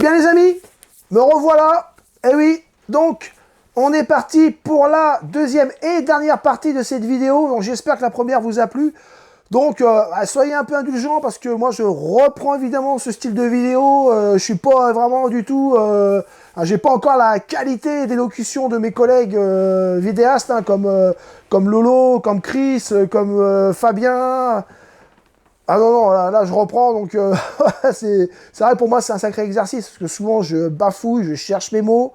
bien les amis, me revoilà. Eh oui, donc on est parti pour la deuxième et dernière partie de cette vidéo. Donc j'espère que la première vous a plu. Donc soyez un peu indulgents parce que moi je reprends évidemment ce style de vidéo. Je suis pas vraiment du tout... j'ai pas encore la qualité d'élocution de mes collègues vidéastes hein, comme Lolo, comme Chris, comme Fabien... Ah non, non, là je reprends, donc c'est vrai pour moi c'est un sacré exercice, parce que souvent je bafouille, je cherche mes mots,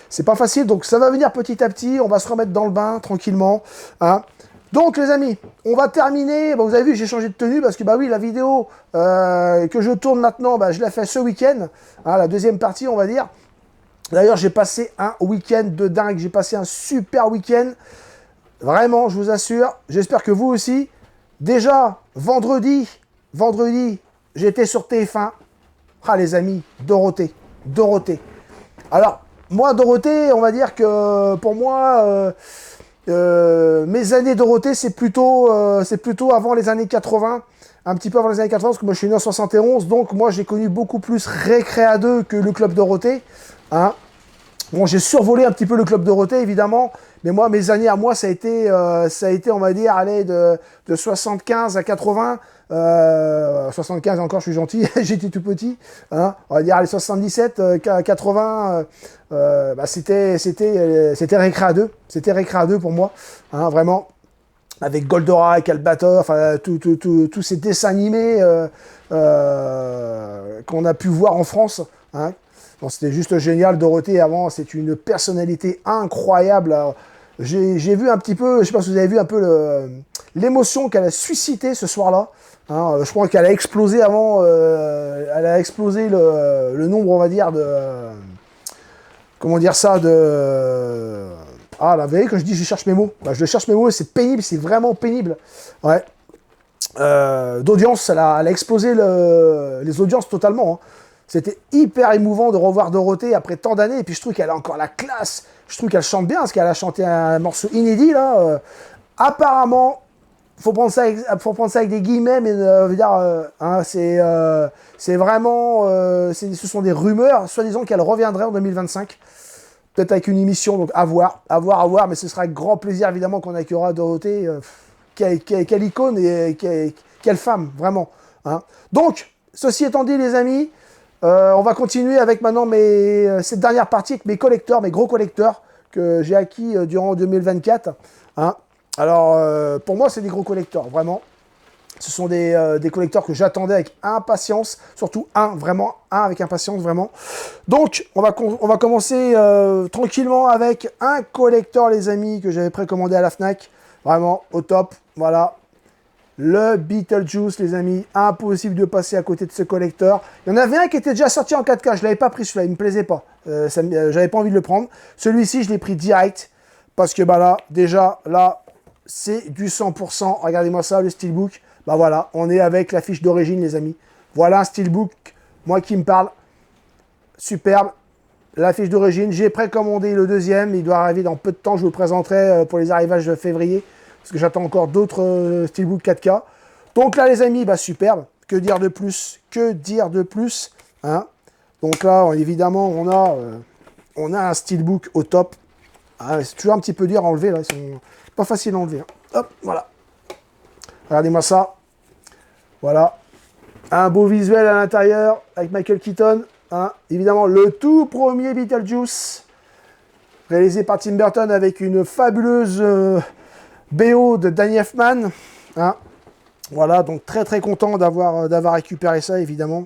c'est pas facile, donc ça va venir petit à petit, on va se remettre dans le bain tranquillement. Hein. Donc les amis, on va terminer, bon, vous avez vu j'ai changé de tenue, parce que bah oui, la vidéo que je tourne maintenant, bah, je l'ai fait ce week-end, hein, la deuxième partie on va dire. D'ailleurs j'ai passé un week-end de dingue, j'ai passé un super week-end, vraiment je vous assure, j'espère que vous aussi. Déjà, vendredi, j'étais sur TF1. Ah les amis, Dorothée. Alors, moi, Dorothée, on va dire que pour moi, mes années Dorothée, c'est plutôt avant les années 80. Un petit peu avant les années 80, parce que moi je suis né en 71. Donc moi j'ai connu beaucoup plus Récréa 2 que le Club Dorothée. Hein. Bon, j'ai survolé un petit peu le Club Dorothée, évidemment, mais moi, mes années à moi, ça a été on va dire, aller de 75 à 80. 75, encore, je suis gentil, j'étais tout petit. Hein, on va dire, les 77, 80, bah, c'était Récréa 2. C'était Récréa 2 pour moi, hein, vraiment. Avec Goldorak, Albator, enfin, tous ces dessins animés qu'on a pu voir en France, hein. C'était juste génial. Dorothée, avant, c'est une personnalité incroyable. J'ai vu un petit peu, je ne sais pas si vous avez vu un peu l'émotion qu'elle a suscité ce soir-là. Hein, je crois qu'elle a explosé avant, elle a explosé le nombre, on va dire, de... Comment dire ça, de... Ah, là, vous voyez, quand je dis je cherche mes mots, bah, je cherche mes mots et c'est pénible, c'est vraiment pénible. Ouais. D'audience, elle a explosé les audiences totalement. Hein. C'était hyper émouvant de revoir Dorothée après tant d'années. Et puis je trouve qu'elle a encore la classe. Je trouve qu'elle chante bien parce qu'elle a chanté un morceau inédit là. Apparemment, faut prendre ça avec des guillemets, mais dire, hein, c'est vraiment, ce sont des rumeurs, soi-disant qu'elle reviendrait en 2025. Peut-être avec une émission, donc à voir. Mais ce sera avec grand plaisir évidemment qu'on accueillera Dorothée. Quelle icône et quelle femme, vraiment. Hein. Donc, ceci étant dit les amis, on va continuer avec maintenant cette dernière partie avec mes collecteurs, mes gros collecteurs que j'ai acquis durant 2024. Hein. Alors, pour moi, c'est des gros collecteurs, vraiment. Ce sont des collecteurs que j'attendais avec impatience, surtout vraiment un avec impatience, vraiment. Donc, on va commencer tranquillement avec un collecteur, les amis, que j'avais précommandé à la Fnac. Vraiment, au top, voilà. Le Beetlejuice, les amis, impossible de passer à côté de ce collecteur. Il y en avait un qui était déjà sorti en 4K, je ne l'avais pas pris celui-là, il ne me plaisait pas. J'avais pas envie de le prendre. Celui-ci, je l'ai pris direct, parce que bah là, déjà, là, c'est du 100%. Regardez-moi ça, le steelbook. Bah voilà, on est avec la fiche d'origine, les amis. Voilà un steelbook, moi qui me parle, superbe. La fiche d'origine, j'ai précommandé le deuxième, il doit arriver dans peu de temps, je vous le présenterai pour les arrivages de février. Parce que j'attends encore d'autres steelbooks 4K. Donc là, les amis, bah superbe. Que dire de plus? Hein. Donc là, évidemment, on a un steelbook au top. Ah, c'est toujours un petit peu dur à enlever. Là. Ils sont pas faciles à enlever. Hein. Hop, voilà. Regardez-moi ça. Voilà. Un beau visuel à l'intérieur avec Michael Keaton. Hein. Évidemment, le tout premier Beetlejuice. Réalisé par Tim Burton avec une fabuleuse... BO de Danny Elfman, hein. Voilà, donc très content d'avoir récupéré ça, évidemment.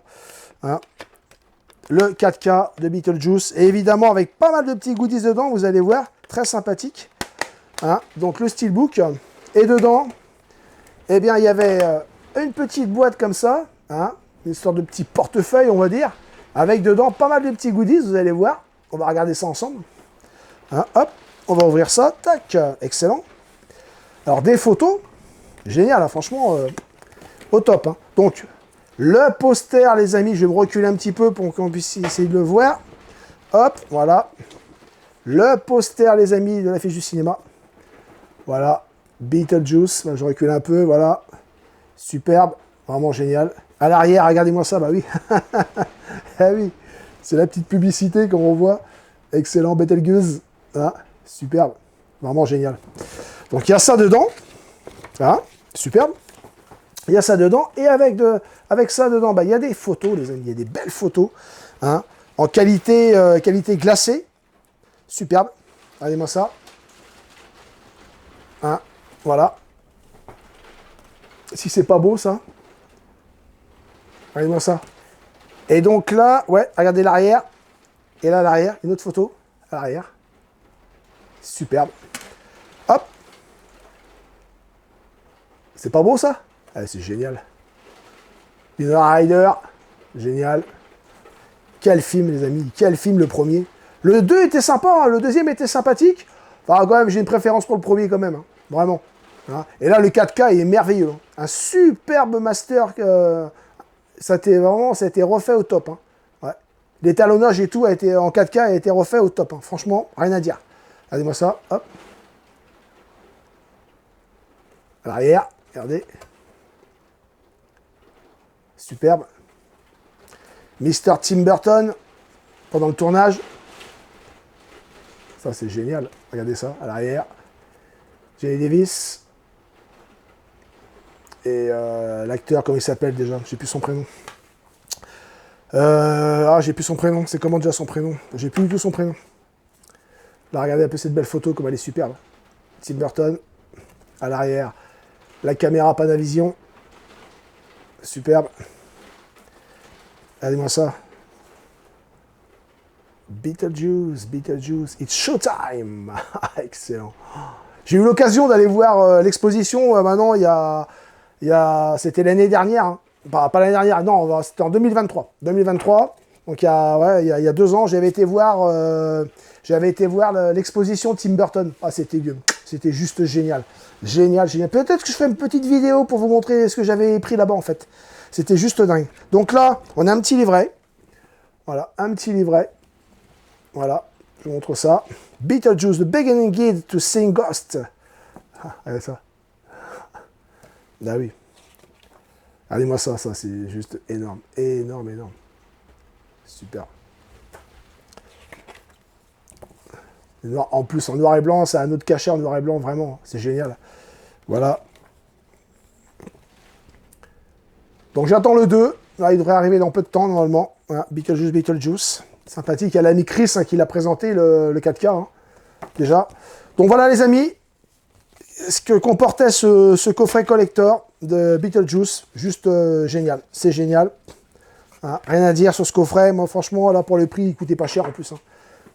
Hein. Le 4K de Beetlejuice, et évidemment avec pas mal de petits goodies dedans, vous allez voir, très sympathique. Hein. Donc le steelbook, et dedans, eh bien, il y avait une petite boîte comme ça, hein, une sorte de petit portefeuille, on va dire, avec dedans pas mal de petits goodies, vous allez voir. On va regarder ça ensemble. Hein, hop, on va ouvrir ça, tac, excellent. Alors, des photos, génial, hein, franchement, au top. Hein. Donc, le poster, les amis, je vais me reculer un petit peu pour qu'on puisse essayer de le voir. Hop, voilà. Le poster, les amis, de l'affiche du cinéma. Voilà, Beetlejuice, je recule un peu, voilà. Superbe, vraiment génial. À l'arrière, regardez-moi ça, bah oui. Ah oui, C'est la petite publicité, comme on voit. Excellent, Betelgeuse. Ah, superbe. Vraiment génial. Donc, il y a ça dedans. Ah, superbe. Il y a ça dedans. Et avec ça dedans, bah, il y a des photos, les amis. Il y a des belles photos. Hein, en qualité glacée. Superbe. Regardez-moi ça. Hein, voilà. Si c'est pas beau, ça. Regardez-moi ça. Et donc là, ouais, regardez l'arrière. Et là, l'arrière, une autre photo. À l'arrière. Superbe. Hop. C'est pas beau, ça? Ah, c'est génial. Winona Ryder. Génial. Quel film, les amis. Quel film, le premier. Le 2 était sympa, hein. Le deuxième était sympathique. Enfin, quand même, j'ai une préférence pour le premier, quand même. Hein. Vraiment. Hein. Et là, le 4K est merveilleux. Hein. Un superbe master. Ça a été refait au top. Hein. Ouais. L'étalonnage et tout en 4K a été refait au top. Hein. Franchement, rien à dire. Regardez-moi ça. Hop. À l'arrière. Regardez. Superbe. Mr. Tim Burton pendant le tournage. Ça, c'est génial. Regardez ça, à l'arrière. Jenny Davis. Et l'acteur, comment il s'appelle déjà? J'ai plus son prénom. J'ai plus son prénom. C'est comment déjà son prénom? J'ai plus du tout son prénom. Là, regardez un peu cette belle photo, comme elle est superbe. Tim Burton. À l'arrière. La caméra Panavision. Superbe. Regardez-moi ça. Beetlejuice, it's showtime. Excellent. J'ai eu l'occasion d'aller voir l'exposition maintenant, c'était l'année dernière. Hein. Pas l'année dernière, non, c'était en 2023. 2023, donc il y a 2 ans, j'avais été voir l'exposition Tim Burton. Ah, c'était juste génial. Génial. Peut-être que je ferai une petite vidéo pour vous montrer ce que j'avais pris là-bas, en fait. C'était juste dingue. Donc là, on a un petit livret. Voilà, un petit livret. Voilà, je vous montre ça. Beetlejuice, The Beginning Guide to Seeing Ghost. Ah, regardez ça. Ah oui. Regardez-moi ça, c'est juste énorme. Énorme. Super. En plus, en noir et blanc, c'est un autre cachet en noir et blanc, vraiment. C'est génial. Voilà. Donc j'attends le 2. Là, il devrait arriver dans peu de temps, normalement. Voilà, Beetlejuice. Sympathique. Il y a l'ami Chris qui l'a présenté, le 4K, hein, déjà. Donc voilà, les amis, ce que comportait ce coffret collector de Beetlejuice. Juste génial. C'est génial. Hein, rien à dire sur ce coffret. Moi, franchement, là, pour le prix, il coûtait pas cher en plus. Hein.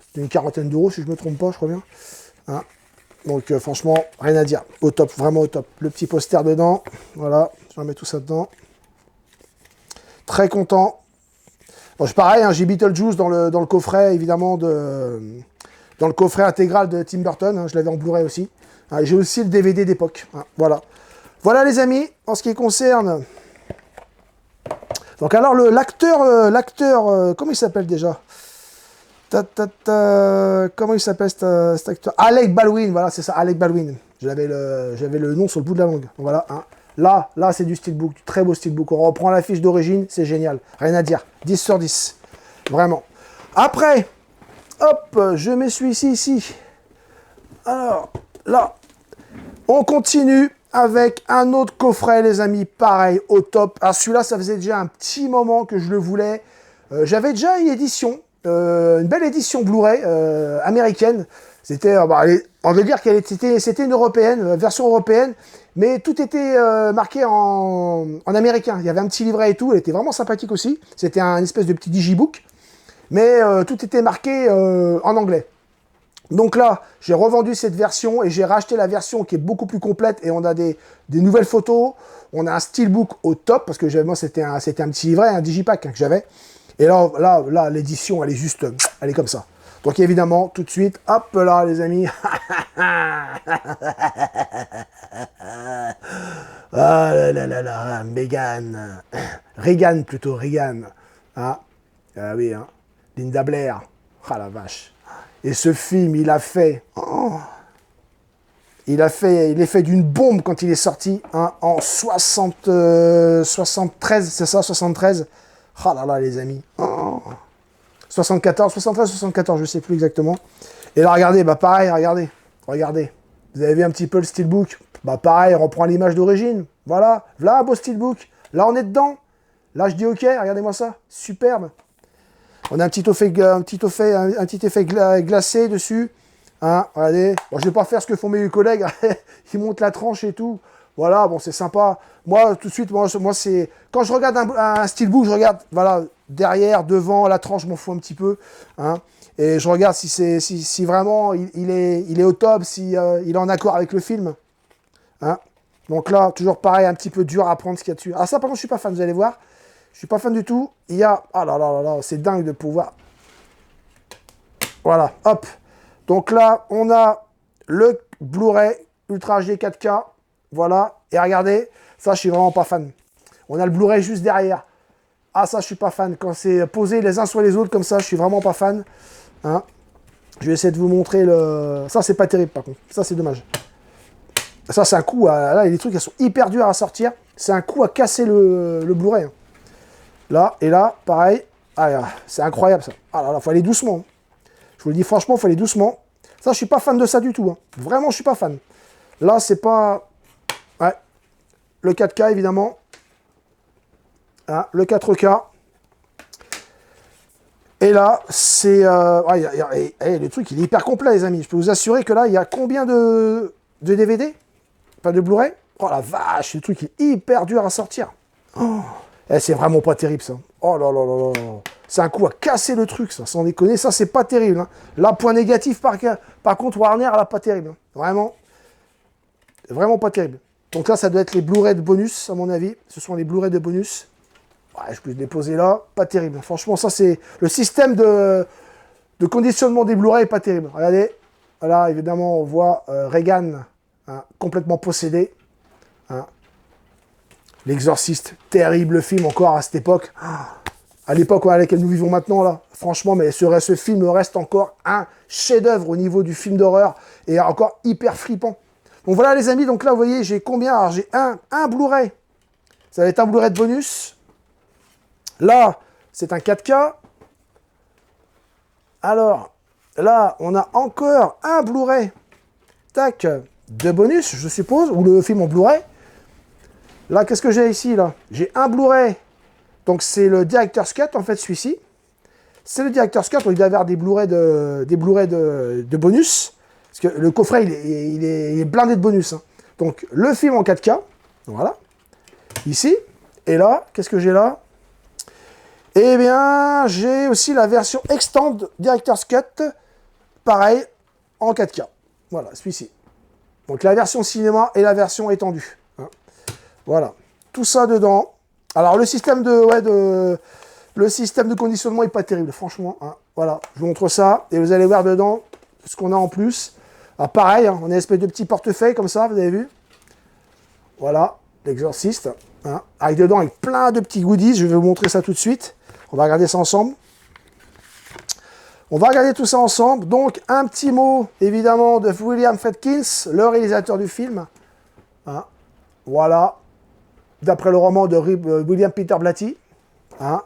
C'était une quarantaine d'euros, si je me trompe pas, je crois bien. Hein. Donc, franchement, rien à dire. Au top, vraiment au top. Le petit poster dedans. Voilà, je remets tout ça dedans. Très content. Bon, c'est pareil, hein, j'ai Beetlejuice dans le coffret, évidemment, dans le coffret intégral de Tim Burton. Hein, je l'avais en Blu-ray aussi. Hein, j'ai aussi le DVD d'époque. Hein, voilà. Voilà, les amis, en ce qui concerne... Donc, alors, l'acteur, comment il s'appelle déjà? Comment il s'appelle cet acteur? Alec Baldwin, voilà, c'est ça, Alec Baldwin. J'avais le nom sur le bout de la langue. Donc, voilà, hein. Là, c'est du steelbook, du très beau steelbook. On reprend la fiche d'origine, c'est génial. Rien à dire. 10 sur 10. Vraiment. Après, hop, je me suis ici. Alors, là, on continue avec un autre coffret, les amis. Pareil, au top. Alors, celui-là, ça faisait déjà un petit moment que je le voulais. J'avais déjà une édition, une belle édition Blu-ray américaine. C'était, on va dire c'était une européenne, version européenne. Mais tout était marqué en américain. Il y avait un petit livret et tout. Elle était vraiment sympathique aussi. C'était un espèce de petit digibook. Mais tout était marqué en anglais. Donc là, j'ai revendu cette version et j'ai racheté la version qui est beaucoup plus complète. Et on a des nouvelles photos. On a un steelbook au top. Parce que moi, c'était un petit livret, un digipack, hein, que j'avais. Et là l'édition, elle est comme ça. Donc évidemment, tout de suite, hop là, les amis. Ah là, Megan. Reagan plutôt, Reagan. Ah oui, hein. Linda Blair. Ah la vache. Et ce film, il est fait d'une bombe quand il est sorti, hein, en 73, c'est ça, 73. Ah là là, les amis. 74, 73, 74, je sais plus exactement. Et là, regardez, bah pareil, regardez. Vous avez vu un petit peu le steelbook? Bah pareil, on reprend l'image d'origine. Voilà, voilà un beau steelbook. Là, on est dedans. Là, je dis OK, regardez-moi ça. Superbe. On a un petit effet glacé dessus. Hein, regardez. Bon, je vais pas faire ce que font mes collègues. Ils montent la tranche et tout. Voilà, bon, c'est sympa. Moi, tout de suite, moi c'est... Quand je regarde un steelbook, je regarde, voilà, derrière, devant, la tranche, je m'en fous un petit peu. Hein, et je regarde si vraiment il est au top, si il est en accord avec le film. Hein. Donc là, toujours pareil, un petit peu dur à prendre ce qu'il y a dessus. Ah ça, par contre, je suis pas fan, vous allez voir. Je suis pas fan du tout. Il y a... Ah là là là là, c'est dingue de pouvoir... Voilà, hop. Donc là, on a le Blu-ray Ultra HD 4K. Voilà. Et regardez, ça, je suis vraiment pas fan. On a le Blu-ray juste derrière. Ah, ça, je suis pas fan. Quand c'est posé les uns sur les autres comme ça, je suis vraiment pas fan. Hein, je vais essayer de vous montrer le... Ça, c'est pas terrible, par contre. Ça, c'est dommage. Ça, c'est un coup à... Là, il y a des trucs qui sont hyper durs à sortir. C'est un coup à casser le Blu-ray. Là, et là, pareil. Ah, c'est incroyable, ça. Ah là là, faut aller doucement. Je vous le dis franchement, faut aller doucement. Ça, je suis pas fan de ça du tout. Hein. Vraiment, je suis pas fan. Là, c'est pas... Ouais. Le 4K, évidemment. Hein, le 4K. Et là, c'est... le truc, il est hyper complet, les amis. Je peux vous assurer que là, il y a combien de DVD? Pas de Blu-ray? Oh la vache, le truc est hyper dur à sortir. Oh. C'est vraiment pas terrible, ça. Oh là là là là. C'est un coup à casser le truc, ça. Sans déconner, ça, c'est pas terrible. Hein. Là, point négatif, par contre, Warner, là, pas terrible. Hein. Vraiment. Vraiment pas terrible. Donc là, ça doit être les Blu-ray de bonus, à mon avis. Ce sont les Blu-ray de bonus. Ouais, je peux les poser là. Pas terrible. Franchement, ça, c'est... Le système de conditionnement des Blu-ray est pas terrible. Regardez. Là, évidemment, on voit Reagan hein, complètement possédé. Hein. L'Exorciste, terrible film encore à cette époque. À l'époque à laquelle nous vivons maintenant, là. Franchement, mais ce film reste encore un chef-d'œuvre au niveau du film d'horreur et encore hyper flippant. Donc voilà, les amis. Donc là, vous voyez, j'ai combien? Alors, j'ai un Blu-ray. Ça va être un Blu-ray de bonus. Là, c'est un 4K. Alors, là, on a encore un Blu-ray. Tac, de bonus, je suppose, ou le film en Blu-ray. Là, qu'est-ce que j'ai ici, là? J'ai un Blu-ray. Donc, c'est le Director's Cut, en fait, celui-ci. C'est le Director's Cut. Il doit y avoir des Blu-ray de bonus. Parce que le coffret, il est blindé de bonus. Hein. Donc, le film en 4K. Voilà. Ici. Et là, qu'est-ce que j'ai là? Eh bien, j'ai aussi la version Extend Director's Cut. Pareil, en 4K. Voilà, celui-ci. Donc, la version cinéma et la version étendue. Hein. Voilà. Tout ça dedans. Alors, le système de conditionnement n'est pas terrible, franchement. Hein. Voilà, je vous montre ça. Et vous allez voir dedans ce qu'on a en plus. Alors, pareil, hein, on a une espèce de petit portefeuille comme ça, vous avez vu. Voilà, l'Exorciste. Hein, avec dedans, avec plein de petits goodies. Je vais vous montrer ça tout de suite. On va regarder ça ensemble. On va regarder tout ça ensemble. Donc, un petit mot, évidemment, de William Friedkin, le réalisateur du film. Hein, voilà. D'après le roman de William Peter Blatty. Hein.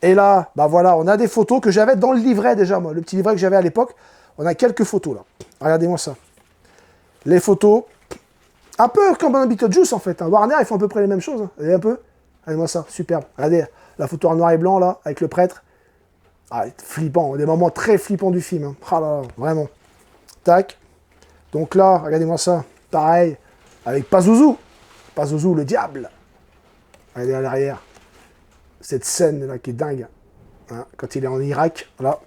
Et là, bah voilà, on a des photos que j'avais dans le livret déjà, moi. Le petit livret que j'avais à l'époque. On a quelques photos, là. Regardez-moi ça. Les photos. Un peu comme dans Beetlejuice, en fait. Hein. Warner, ils font à peu près les mêmes choses. Hein. Regardez un peu. Regardez-moi ça. Superbe. Regardez la photo en noir et blanc, là, avec le prêtre. Ah, flippant. Des moments très flippants du film. Hein. Ah là là, vraiment. Tac. Donc là, regardez-moi ça. Pareil. Avec Pazuzu. Pazuzu, le diable. Regardez à l'arrière. Cette scène-là qui est dingue. Hein, quand il est en Irak. Voilà.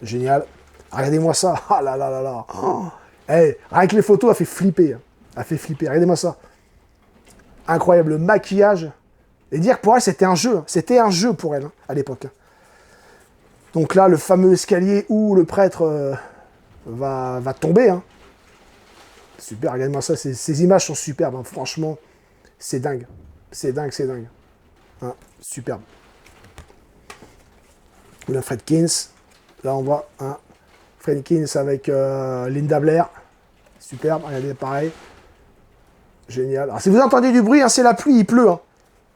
Génial. Regardez-moi ça. Ah là là là là. Oh. Hey, rien que les photos, elle fait flipper. Hein. Elle fait flipper. Regardez-moi ça. Incroyable. Le maquillage. Et dire que pour elle, c'était un jeu. C'était un jeu pour elle, hein, à l'époque. Hein. Donc là, le fameux escalier où le prêtre va tomber. Hein. Super. Regardez-moi ça. Ces images sont superbes. Hein. Franchement, c'est dingue. C'est dingue, c'est dingue. Hein, superbe. William Friedkin. Là, on voit hein, Friedkin avec Linda Blair. Superbe. Regardez, pareil. Génial. Alors, si vous entendez du bruit, hein, c'est la pluie, il pleut. Hein.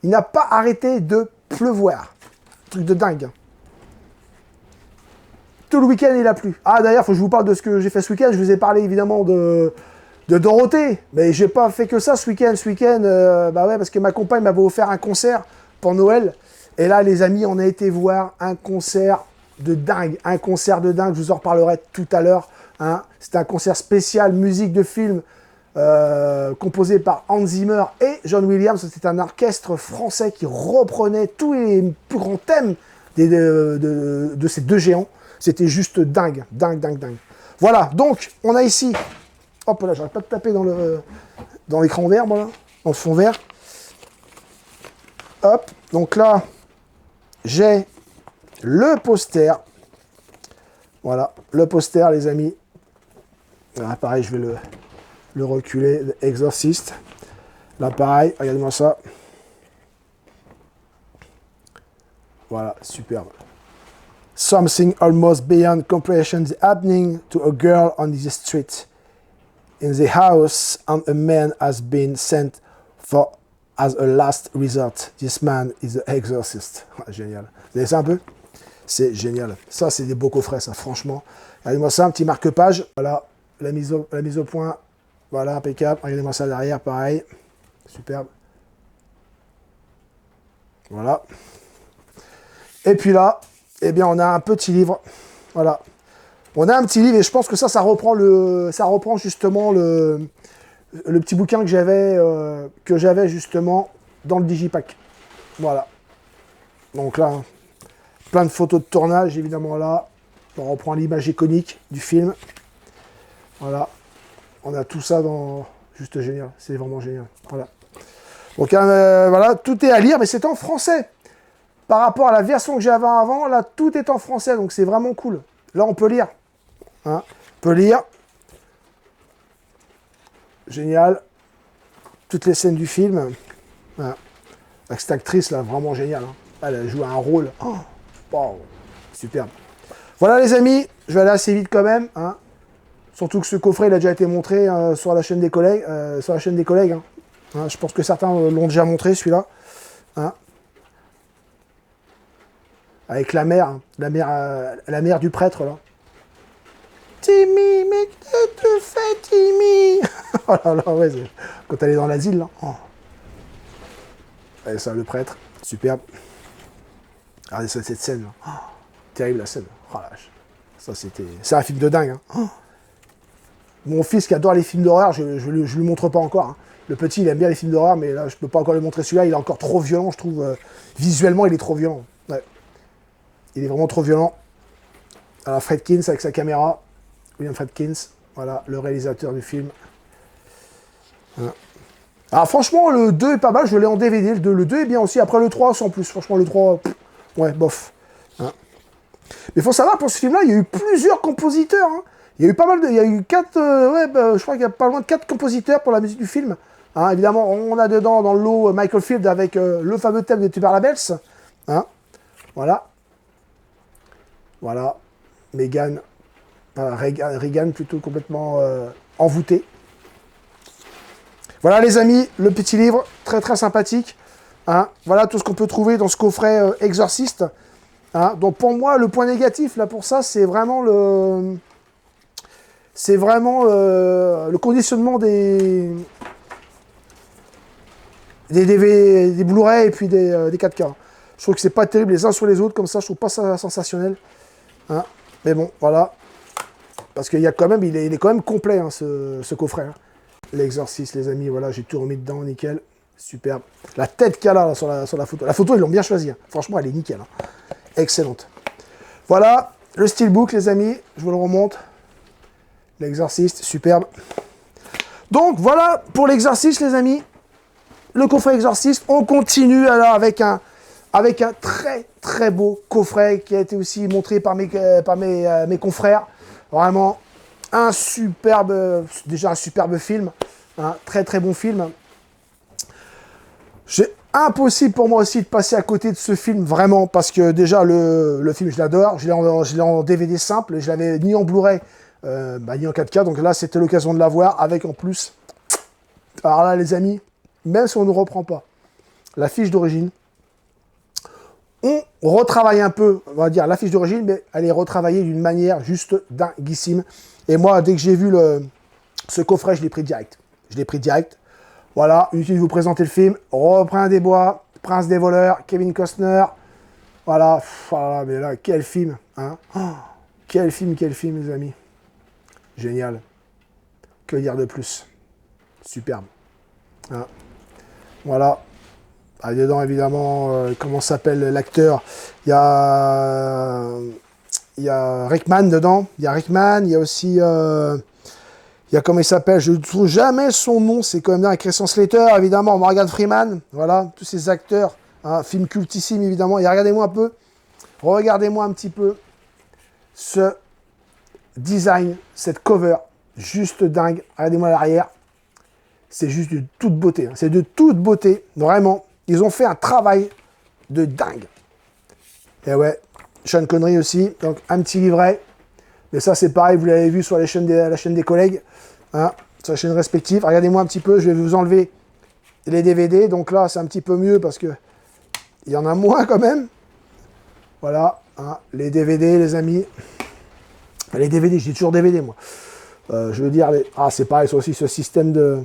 Il n'a pas arrêté de pleuvoir. Truc de dingue. Hein. tout le week-end, il a plu. Ah, d'ailleurs, il faut que je vous parle de ce que j'ai fait ce week-end. Je vous ai parlé, évidemment, de Dorothée. Mais j'ai pas fait que ça ce week-end. Ce week-end, bah ouais, parce que ma compagne m'avait offert un concert pour Noël. Et là, les amis, on a été voir un concert de dingue. Un concert de dingue, je vous en reparlerai tout à l'heure. Hein. C'était un concert spécial, musique de film, composé par Hans Zimmer et John Williams. C'était un orchestre français qui reprenait tous les plus grands thèmes de ces deux géants. C'était juste dingue, dingue, dingue, dingue. Voilà, donc, on a ici... Hop là, j'arrête pas de taper dans l'écran vert, moi, là, dans le fond vert. Hop, donc là, j'ai le poster. Voilà, le poster, les amis. Là, pareil, je vais le reculer. The Exorcist. Là, pareil, regardez-moi ça. Voilà, superbe. Something almost beyond comprehension is happening to a girl on the street. In the house, and a man has been sent for as a last resort. This man is the exorcist. Génial. Vous avez ça un peu? C'est génial. Ça, c'est des beaux coffrets, ça, franchement. Regardez-moi ça, un petit marque-page. Voilà, la mise au point. Voilà, impeccable. Regardez-moi ça derrière, pareil. Superbe. Voilà. Et puis là, eh bien, on a un petit livre. Voilà. On a un petit livre et je pense que ça reprend justement le petit bouquin que j'avais justement dans le Digipack. Voilà. Donc là, plein de photos de tournage évidemment là. On reprend l'image iconique du film. Voilà. On a tout ça dans... Juste génial. C'est vraiment génial. Voilà. Donc voilà, tout est à lire, mais c'est en français. Par rapport à la version que j'avais avant, là, tout est en français. Donc c'est vraiment cool. Là, on peut lire. Hein, on peut lire. Génial. Toutes les scènes du film. Hein. Avec cette actrice là, vraiment géniale. Hein. Elle joue un rôle. Oh, wow, superbe. Voilà les amis, je vais aller assez vite quand même. Hein. Surtout que ce coffret il a déjà été montré sur la chaîne des collègues. Hein. Hein, je pense que certains l'ont déjà montré celui-là. Hein. Avec la mère, hein. La mère du prêtre là. Timmy, mais que tu fais, Timmy? Oh là là, ouais, quand elle est dans l'asile, là. Oh. Et ça, le prêtre, superbe. Regardez ça, cette scène, là. Oh, terrible la scène. Oh la vache. Ça, c'est un film de dingue. Hein. Oh. Mon fils qui adore les films d'horreur, je lui montre pas encore. Hein. Le petit, il aime bien les films d'horreur, mais là, je peux pas encore lui montrer celui-là. Il est encore trop violent, je trouve. Visuellement, il est trop violent. Ouais. Il est vraiment trop violent. Alors, Friedkin avec sa caméra. William Friedkin, voilà, le réalisateur du film. Voilà. Alors franchement, le 2 est pas mal, je l'ai en DVD, le 2 est bien aussi, après le 3 sans plus, franchement le 3, ouais, bof. Hein. Mais il faut savoir, pour ce film-là, il y a eu plusieurs compositeurs, hein. Il y a eu pas mal il y a eu 4, je crois qu'il y a pas loin de 4 compositeurs pour la musique du film. Hein, évidemment, on a dedans, dans le lot, Michael Field avec le fameux thème de Tubular Bells. Hein, voilà. Voilà, Megan. Reagan plutôt complètement envoûté. Voilà les amis, le petit livre, très très sympathique. Hein. Voilà tout ce qu'on peut trouver dans ce coffret Exorciste. Hein. Donc pour moi, le point négatif là pour ça, c'est vraiment le conditionnement des Blu-ray et puis des 4K. Je trouve que c'est pas terrible les uns sur les autres, comme ça je trouve pas ça sensationnel. Hein. Mais bon, voilà. Parce qu'il y a quand même, il est quand même complet, hein, ce coffret. Hein. L'Exorciste, les amis, voilà, j'ai tout remis dedans, nickel. Superbe. La tête qu'elle a là, sur la photo. La photo, ils l'ont bien choisie. Hein. Franchement, elle est nickel. Hein. Excellente. Voilà, le steelbook, les amis, je vous le remonte. L'Exorciste, superbe. Donc, voilà pour l'Exorciste, les amis. Le coffret Exorciste. On continue alors avec un très, très beau coffret qui a été aussi montré par mes confrères. Vraiment, déjà un superbe film, un très très bon film. C'est impossible pour moi aussi de passer à côté de ce film, vraiment, parce que déjà le film je l'adore, je l'ai en DVD simple, je l'avais ni en Blu-ray, ni en 4K, donc là c'était l'occasion de l'avoir, avec en plus, alors là les amis, même si on ne reprend pas la fiche d'origine, On retravaille un peu, on va dire, la fiche d'origine, mais elle est retravaillée d'une manière juste dinguissime. Et moi, dès que j'ai vu ce coffret, je l'ai pris direct. Je l'ai pris direct. Voilà, inutile de vous présenter le film. Robin des Bois, Prince des voleurs, Kevin Costner. Voilà, voilà, mais là, quel film, hein. Oh, quel film, les amis. Génial. Que dire de plus? Superbe. Hein. Voilà. Ah, dedans, évidemment, comment s'appelle l'acteur? Il y a Rickman dedans. Il y a Rickman, il y a aussi... il y a comment il s'appelle, je ne trouve jamais son nom, c'est quand même là, Christian Slater, évidemment, Morgan Freeman, voilà, tous ces acteurs, un film cultissime, évidemment. Et regardez-moi un petit peu ce design, cette cover, juste dingue. Regardez-moi à l'arrière, c'est juste de toute beauté, hein. C'est de toute beauté, vraiment. Ils ont fait un travail de dingue. Et ouais, Sean Connery aussi, donc un petit livret. Mais ça, c'est pareil, vous l'avez vu sur la chaîne des collègues, hein, sur la chaîne respective. Regardez-moi un petit peu, je vais vous enlever les DVD. Donc là, c'est un petit peu mieux parce que il y en a moins quand même. Voilà, hein, les DVD, les amis. Les DVD, je dis toujours DVD, moi. Je veux dire, c'est pareil, c'est aussi ce système de...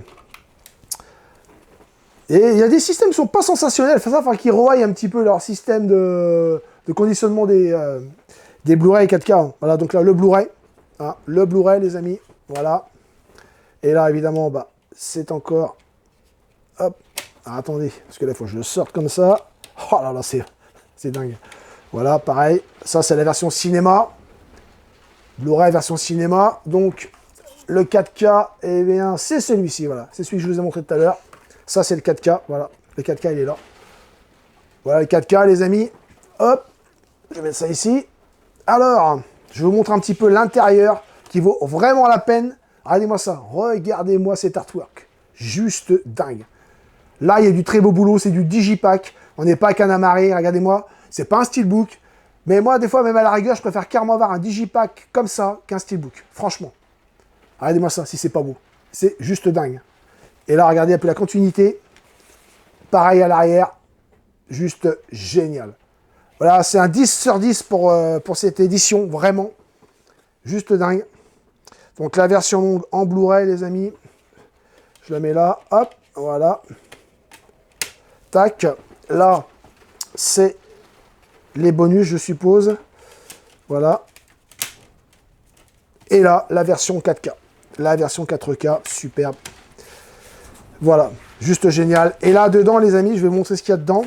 Et il y a des systèmes qui sont pas sensationnels. Il faut qu'ils revoient un petit peu leur système de conditionnement des Blu-ray 4K. Hein. Voilà, donc là, le Blu-ray. Hein, le Blu-ray, les amis. Voilà. Et là, évidemment, bah, c'est encore... Hop. Alors, attendez, parce que là, il faut que je le sorte comme ça. Oh là là, c'est dingue. Voilà, pareil. Ça, c'est la version cinéma. Blu-ray version cinéma. Donc, le 4K, eh bien, c'est celui-ci. Voilà. C'est celui que je vous ai montré tout à l'heure. Ça, c'est le 4K. Voilà. Le 4K, il est là. Voilà, le 4K, les amis. Hop. Je vais mettre ça ici. Alors, je vous montre un petit peu l'intérieur qui vaut vraiment la peine. Regardez-moi ça. Regardez-moi cet artwork. Juste dingue. Là, il y a du très beau boulot. C'est du digipack. On n'est pas à Canamari. Regardez-moi. C'est pas un steelbook. Mais moi, des fois, même à la rigueur, je préfère carrément avoir un digipack comme ça qu'un steelbook. Franchement. Regardez-moi ça, si c'est pas beau. C'est juste dingue. Et là, regardez un peu la continuité. Pareil à l'arrière. Juste génial. Voilà, c'est un 10 sur 10 pour cette édition. Vraiment. Juste dingue. Donc, la version longue en Blu-ray, les amis. Je la mets là. Hop. Voilà. Tac. Là, c'est les bonus, je suppose. Voilà. Et là, la version 4K. La version 4K, superbe. Voilà, juste génial. Et là, dedans, les amis, je vais vous montrer ce qu'il y a dedans.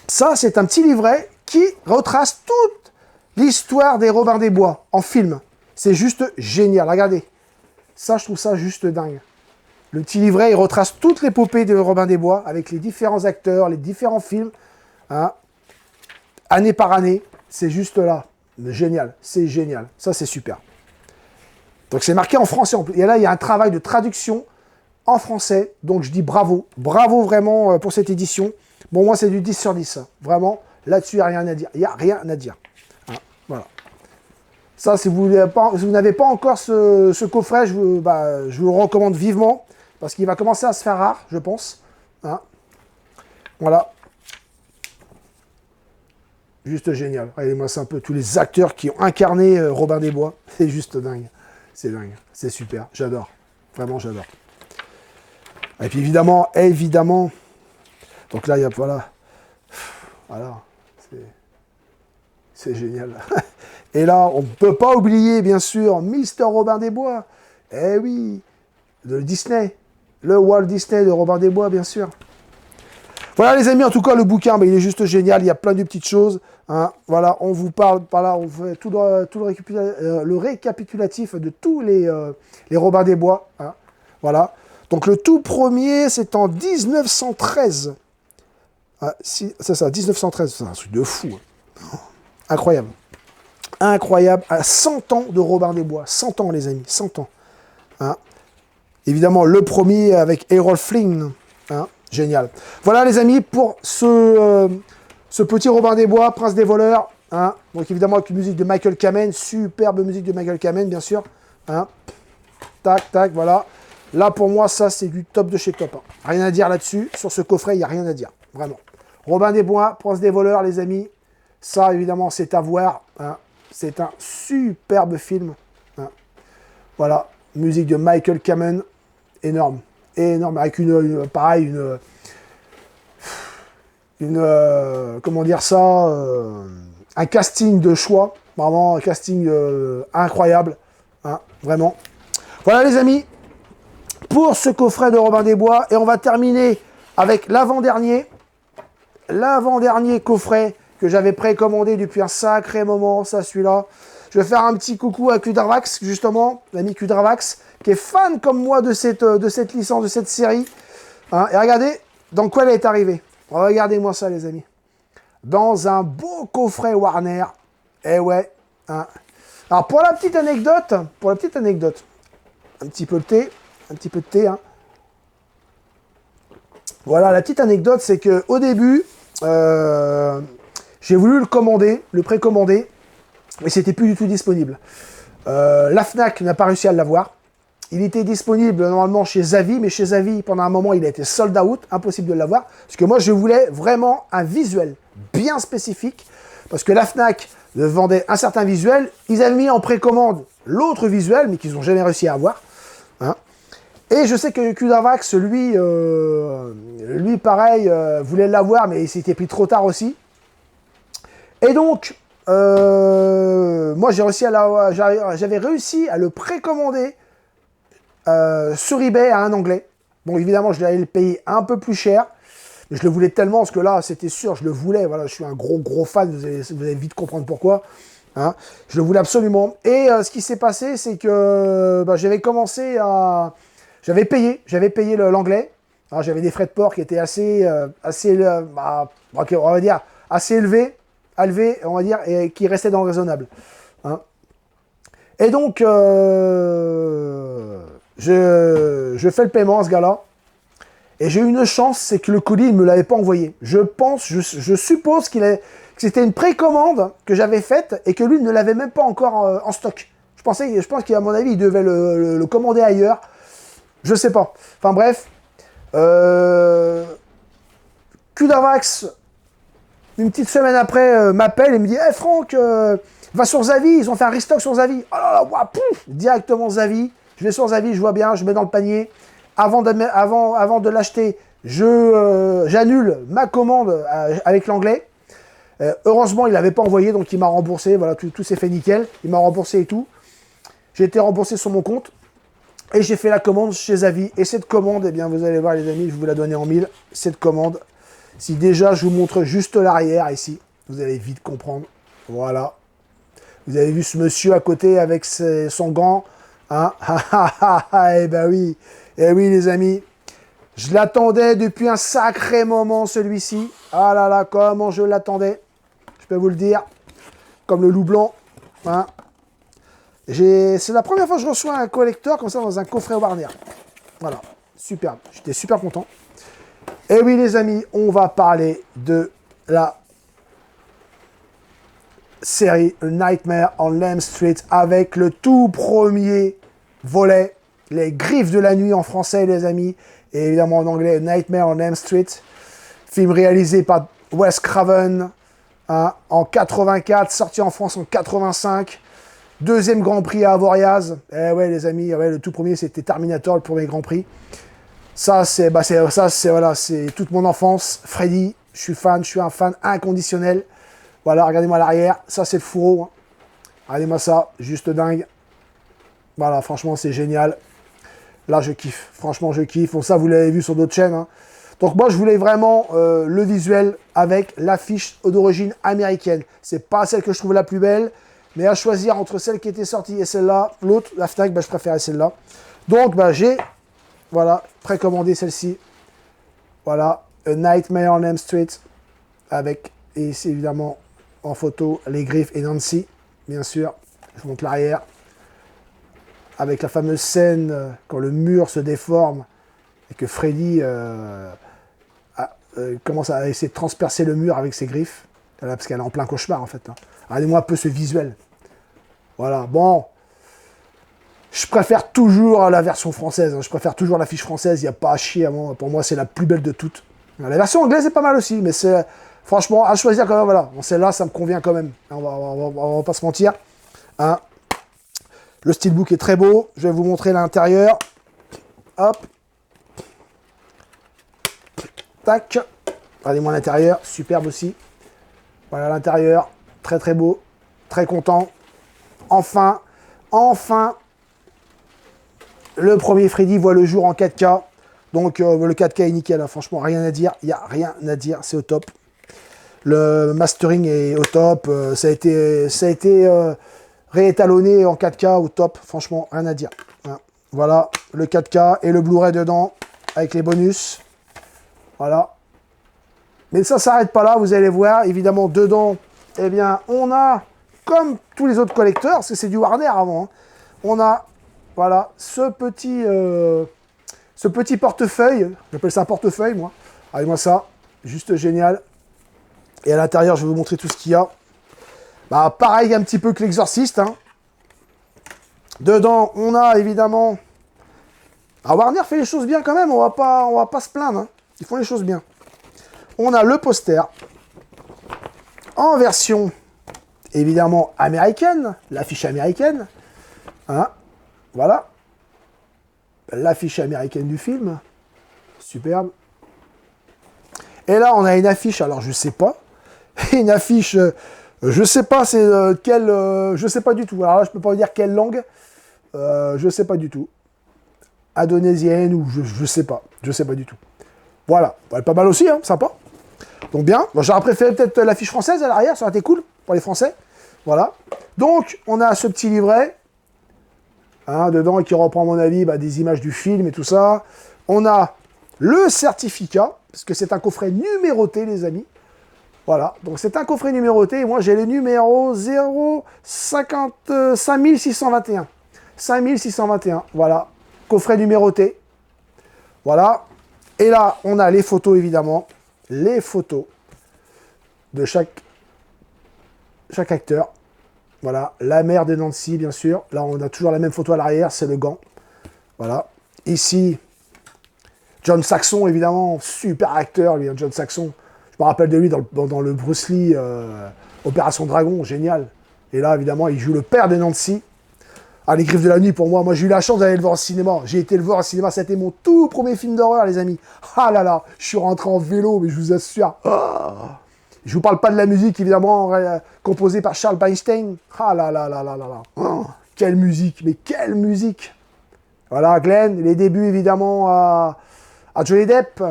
Ça, c'est un petit livret qui retrace toute l'histoire des Robins des Bois en film. C'est juste génial, regardez. Ça, je trouve ça juste dingue. Le petit livret, il retrace toute l'épopée des Robins des Bois avec les différents acteurs, les différents films. Hein. Année par année, c'est juste là. Génial, c'est génial. Ça, c'est super. Donc, c'est marqué en français. Et là, il y a un travail de traduction en français. Donc, je dis bravo. Bravo vraiment pour cette édition. Bon, moi, c'est du 10 sur 10. Hein. Vraiment, là-dessus, il n'y a rien à dire. Il n'y a rien à dire. Hein. Voilà. Ça, si vous n'avez pas encore ce coffret, je vous le recommande vivement. Parce qu'il va commencer à se faire rare, je pense. Hein. Voilà. Juste génial. Regardez-moi ça un peu. Tous les acteurs qui ont incarné Robin des Bois. C'est juste dingue. C'est dingue. C'est super. J'adore. Vraiment, j'adore. Et puis évidemment. Donc là, il y a... Voilà. Voilà. C'est génial. Et là, on ne peut pas oublier, bien sûr, Mister Robin des Bois. Eh oui. De Disney. Le Walt Disney de Robin des Bois, bien sûr. Voilà les amis, en tout cas le bouquin, il est juste génial, il y a plein de petites choses. Hein. Voilà, on vous parle, voilà, on fait tout le récapitulatif de tous les Robins des Bois. Hein. Voilà. Donc le tout premier, c'est en 1913. Ah, c'est ça, 1913, c'est un truc de fou. Hein. Incroyable. Incroyable, à 100 ans de Robin des Bois. 100 ans les amis, 100 ans. Hein. Évidemment, le premier avec Errol Flynn. Hein. Génial. Voilà les amis pour ce petit Robin des Bois, Prince des voleurs. Hein. Donc évidemment avec une musique de Michael Kamen, superbe musique de Michael Kamen bien sûr. Hein. Tac, tac, voilà. Là pour moi ça c'est du top de chez top. Hein. Rien à dire là-dessus. Sur ce coffret il n'y a rien à dire. Vraiment. Robin des Bois, Prince des voleurs les amis. Ça, évidemment, c'est à voir. Hein. C'est un superbe film. Hein. Voilà, musique de Michael Kamen, énorme, énorme, avec pareil, comment dire ça, un casting de choix, vraiment un casting incroyable, hein, vraiment. Voilà les amis, pour ce coffret de Robin des Bois, et on va terminer avec l'avant-dernier coffret que j'avais précommandé depuis un sacré moment, ça celui-là. Je vais faire un petit coucou à Kudravax, justement, l'ami Kudravax, qui est fan comme moi de cette licence, de cette série. Hein, et regardez dans quoi elle est arrivée. Regardez-moi ça, les amis. Dans un beau coffret Warner. Eh ouais. Hein. Alors, pour la petite anecdote, un petit peu de thé, hein. Voilà, la petite anecdote, c'est que au début, j'ai voulu le précommander, mais c'était plus du tout disponible. La Fnac n'a pas réussi à l'avoir. Il était disponible normalement chez Zavi, mais chez Zavi, pendant un moment, il a été sold out, impossible de l'avoir. Parce que moi, je voulais vraiment un visuel bien spécifique, parce que la Fnac vendait un certain visuel. Ils avaient mis en précommande l'autre visuel, mais qu'ils n'ont jamais réussi à avoir. Hein. Et je sais que Kudravax, lui pareil, voulait l'avoir, mais il s'était pris trop tard aussi. Et donc, moi, j'avais réussi à le précommander sur eBay à un Anglais. Bon, évidemment, je l'allais le payer un peu plus cher, mais je le voulais tellement, parce que là, c'était sûr, je le voulais. Voilà, je suis un gros fan, vous allez vite comprendre pourquoi. Hein. Je le voulais absolument. Et ce qui s'est passé, c'est que j'avais payé l'anglais. J'avais des frais de port qui étaient assez on va dire, assez élevés, on va dire, et qui restaient dans le raisonnable. Hein. Et donc, je fais le paiement à ce gars-là. Et j'ai eu une chance, c'est que le colis, il ne me l'avait pas envoyé. Je suppose que c'était une précommande que j'avais faite et que lui ne l'avait même pas encore en stock. Je pense qu'à mon avis, il devait le commander ailleurs. Je sais pas. Enfin bref. Kudravax, une petite semaine après, m'appelle et me dit « Hey Franck, va sur Zavi, ils ont fait un restock sur Zavi. » Oh là là, ouah, pouf, directement Zavi. Je vais sur Zavi, je vois bien, je mets dans le panier. Avant de l'acheter, j'annule ma commande avec l'anglais. Heureusement, il n'avait pas envoyé, donc il m'a remboursé. Voilà, tout s'est fait nickel. Il m'a remboursé et tout. J'ai été remboursé sur mon compte. Et j'ai fait la commande chez Zavi. Et cette commande, eh bien, vous allez voir, les amis, je vous la donner en 1000. Cette commande, si déjà je vous montre juste l'arrière ici, vous allez vite comprendre. Voilà. Vous avez vu ce monsieur à côté avec son gant. Hein. Eh ben oui. Eh oui, les amis. Je l'attendais depuis un sacré moment, celui-ci. Ah là là, comment je l'attendais. Je peux vous le dire. Comme le loup blanc. Hein. C'est la première fois que je reçois un collector comme ça dans un coffret Warner. Voilà, superbe. J'étais super content. Et oui, les amis, on va parler de la série Nightmare on Elm Street avec le tout premier volet, Les Griffes de la Nuit en français, les amis, et évidemment en anglais, Nightmare on Elm Street. Film réalisé par Wes Craven hein, en 84, sorti en France en 85. Deuxième Grand Prix à Avoriaz. Eh ouais, les amis, ouais, le tout premier, c'était Terminator, le premier Grand Prix. Ça, c'est toute mon enfance. Freddy, je suis un fan inconditionnel. Voilà, regardez-moi l'arrière. Ça, c'est le fourreau. Hein. Regardez-moi ça, juste dingue. Voilà, franchement, c'est génial. Là, je kiffe. Franchement, je kiffe. Bon, ça, vous l'avez vu sur d'autres chaînes. Hein. Donc, moi, je voulais vraiment le visuel avec l'affiche d'origine américaine. C'est pas celle que je trouve la plus belle. Mais à choisir entre celle qui était sortie et celle-là, l'autre, la Fnac, je préférais celle-là. Donc, j'ai précommandé celle-ci. Voilà, A Nightmare on Elm Street. Avec, et c'est évidemment en photo, les Griffes et Nancy, bien sûr. Je vous montre l'arrière. Avec la fameuse scène quand le mur se déforme et que Freddy commence à essayer de transpercer le mur avec ses griffes. Là, parce qu'elle est en plein cauchemar, en fait. Hein. Regardez-moi un peu ce visuel. Voilà, bon. Je préfère toujours la version française. Hein. Je préfère toujours l'affiche française. Il n'y a pas à chier. Pour moi, c'est la plus belle de toutes. La version anglaise est pas mal aussi. Mais Franchement, à choisir quand même, voilà. Bon, celle-là, ça me convient quand même. On va pas se mentir. Hein. Le steelbook est très beau. Je vais vous montrer l'intérieur. Hop. Tac. Regardez-moi l'intérieur. Superbe aussi. Voilà l'intérieur. Très très beau. Très content. Enfin, le premier Freddy voit le jour en 4K. Donc le 4K est nickel. Hein. Franchement, rien à dire. Il n'y a rien à dire. C'est au top. Le mastering est au top. Ça a été réétalonné en 4K au top. Franchement, rien à dire. Hein. Voilà, le 4K et le Blu-ray dedans avec les bonus. Voilà. Mais ça ne s'arrête pas là. Vous allez voir. Évidemment, dedans, eh bien, on a, comme tous les autres collecteurs, parce que c'est du Warner avant, hein, on a, voilà, ce petit portefeuille. J'appelle ça un portefeuille, moi. Regardez-moi ça. Juste génial. Et à l'intérieur, je vais vous montrer tout ce qu'il y a. Bah, pareil un petit peu que l'Exorciste. Hein. Dedans, on a évidemment... Ah, Warner fait les choses bien quand même, on va pas se plaindre. Hein. Ils font les choses bien. On a le poster. En version, évidemment, américaine. L'affiche américaine. Hein. Voilà. L'affiche américaine du film. Superbe. Et là, on a une affiche, alors je sais pas. Une affiche, je sais pas c'est quelle, je sais pas du tout. Alors là, je peux pas vous dire quelle langue, je sais pas du tout. Indonésienne ou je sais pas du tout. Voilà, elle est pas mal aussi, hein, sympa. Donc bien, bon, j'aurais préféré peut-être l'affiche française à l'arrière, ça aurait été cool pour les Français. Voilà. Donc, on a ce petit livret, hein, dedans, qui reprend, à mon avis, bah, des images du film et tout ça. On a le certificat, parce que c'est un coffret numéroté, les amis. Voilà, donc c'est un coffret numéroté, et moi j'ai le numéro 5621. 5621, voilà, coffret numéroté. Voilà, et là, on a les photos, évidemment, les photos de chaque acteur. Voilà, la mère de Nancy, bien sûr. Là, on a toujours la même photo à l'arrière, c'est le gant. Voilà, ici, John Saxon, évidemment, super acteur, lui, hein, John Saxon. Je me rappelle de lui dans le Bruce Lee Opération Dragon, génial. Et là, évidemment, il joue le père de Nancy. Ah, Les Griffes de la Nuit, pour moi, j'ai eu la chance d'aller le voir au cinéma. J'ai été le voir au cinéma, c'était mon tout premier film d'horreur, les amis. Ah là là, je suis rentré en vélo, mais je vous assure. Ah, je vous parle pas de la musique, évidemment, composée par Charles Bernstein. Ah là là là là là là. Oh, quelle musique, mais quelle musique. Voilà, Glenn, les débuts, évidemment, à Johnny Depp.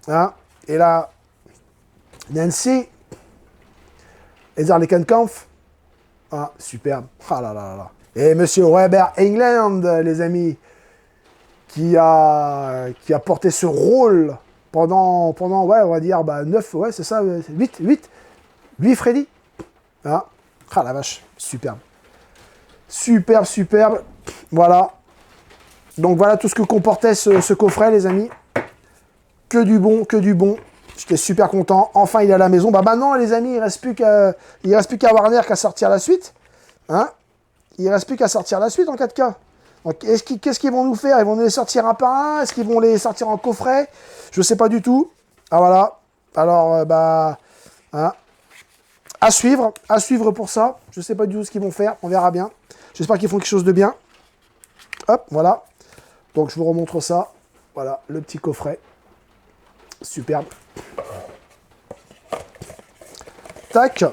Hein, et là... Nancy, Heather Leckenkampf, ah, superbe, ah là là là. Et Monsieur Robert Englund, les amis, qui a porté ce rôle pendant ouais, on va dire, 9, ouais, c'est ça, 8 Freddy. Ah, ah la vache, superbe. Superbe, voilà. Donc voilà tout ce que comportait ce coffret, les amis. Que du bon. J'étais super content. Enfin, il est à la maison. Bah maintenant, les amis, il ne reste plus qu'à Warner qu'à sortir la suite. Hein, il ne reste plus qu'à sortir la suite en 4K. Donc, qu'est-ce qu'ils vont nous faire? Ils vont nous les sortir un par un? Est-ce qu'ils vont les sortir en coffret? Je ne sais pas du tout. Ah voilà. Alors, hein, à suivre pour ça. Je ne sais pas du tout ce qu'ils vont faire. On verra bien. J'espère qu'ils font quelque chose de bien. Hop, voilà. Donc, je vous remontre ça. Voilà, le petit coffret. Superbe. Tac.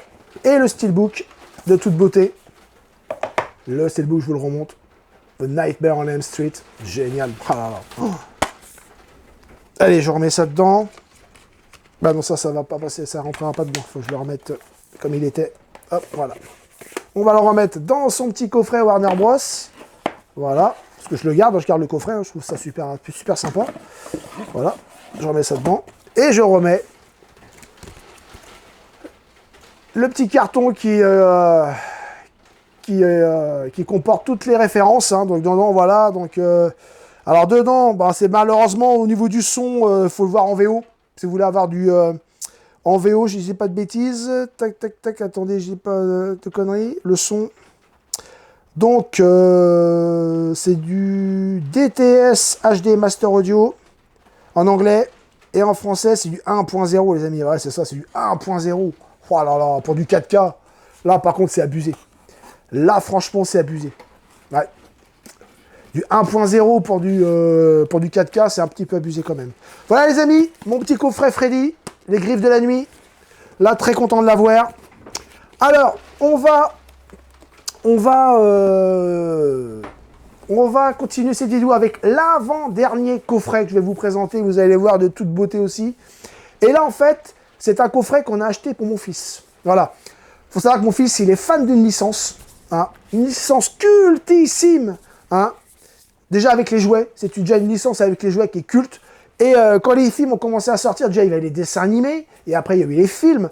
Et le steelbook de toute beauté. Le steelbook, je vous le remonte. The Nightmare on Elm Street. Génial. Ah là là. Oh. Allez, je remets ça dedans. Bah non, ça va pas passer. Ça rentrera pas dedans. Faut que je le remette comme il était. Hop, voilà. On va le remettre dans son petit coffret Warner Bros. Voilà. Parce que je le garde le coffret. Hein. Je trouve ça super sympa. Voilà. Je remets ça dedans. Et je remets le petit carton qui comporte toutes les références. Hein. Donc dedans, voilà. Donc, alors dedans, c'est malheureusement au niveau du son, faut le voir en VO. Si vous voulez avoir du en VO, je dis pas de bêtises. Tac, tac, tac. Attendez, je dis pas de conneries. Le son. Donc, c'est du DTS HD Master Audio en anglais. Et en français, c'est du 1.0, les amis. Ouais, c'est ça, c'est du 1.0. Oh là là, pour du 4K, là, par contre, c'est abusé. Là, franchement, c'est abusé. Ouais. Du 1.0 pour du 4K, c'est un petit peu abusé quand même. Voilà, les amis, mon petit coffret Freddy, les griffes de la nuit. Là, très content de l'avoir. Alors, on va continuer cette vidéo avec l'avant-dernier coffret que je vais vous présenter. Vous allez voir de toute beauté aussi. Et là, en fait, c'est un coffret qu'on a acheté pour mon fils. Voilà. Il faut savoir que mon fils, il est fan d'une licence. Hein, une licence cultissime. Hein. Déjà avec les jouets. C'est déjà une licence avec les jouets qui est culte. Et quand les films ont commencé à sortir, déjà, il y avait les dessins animés. Et après, il y a eu les films.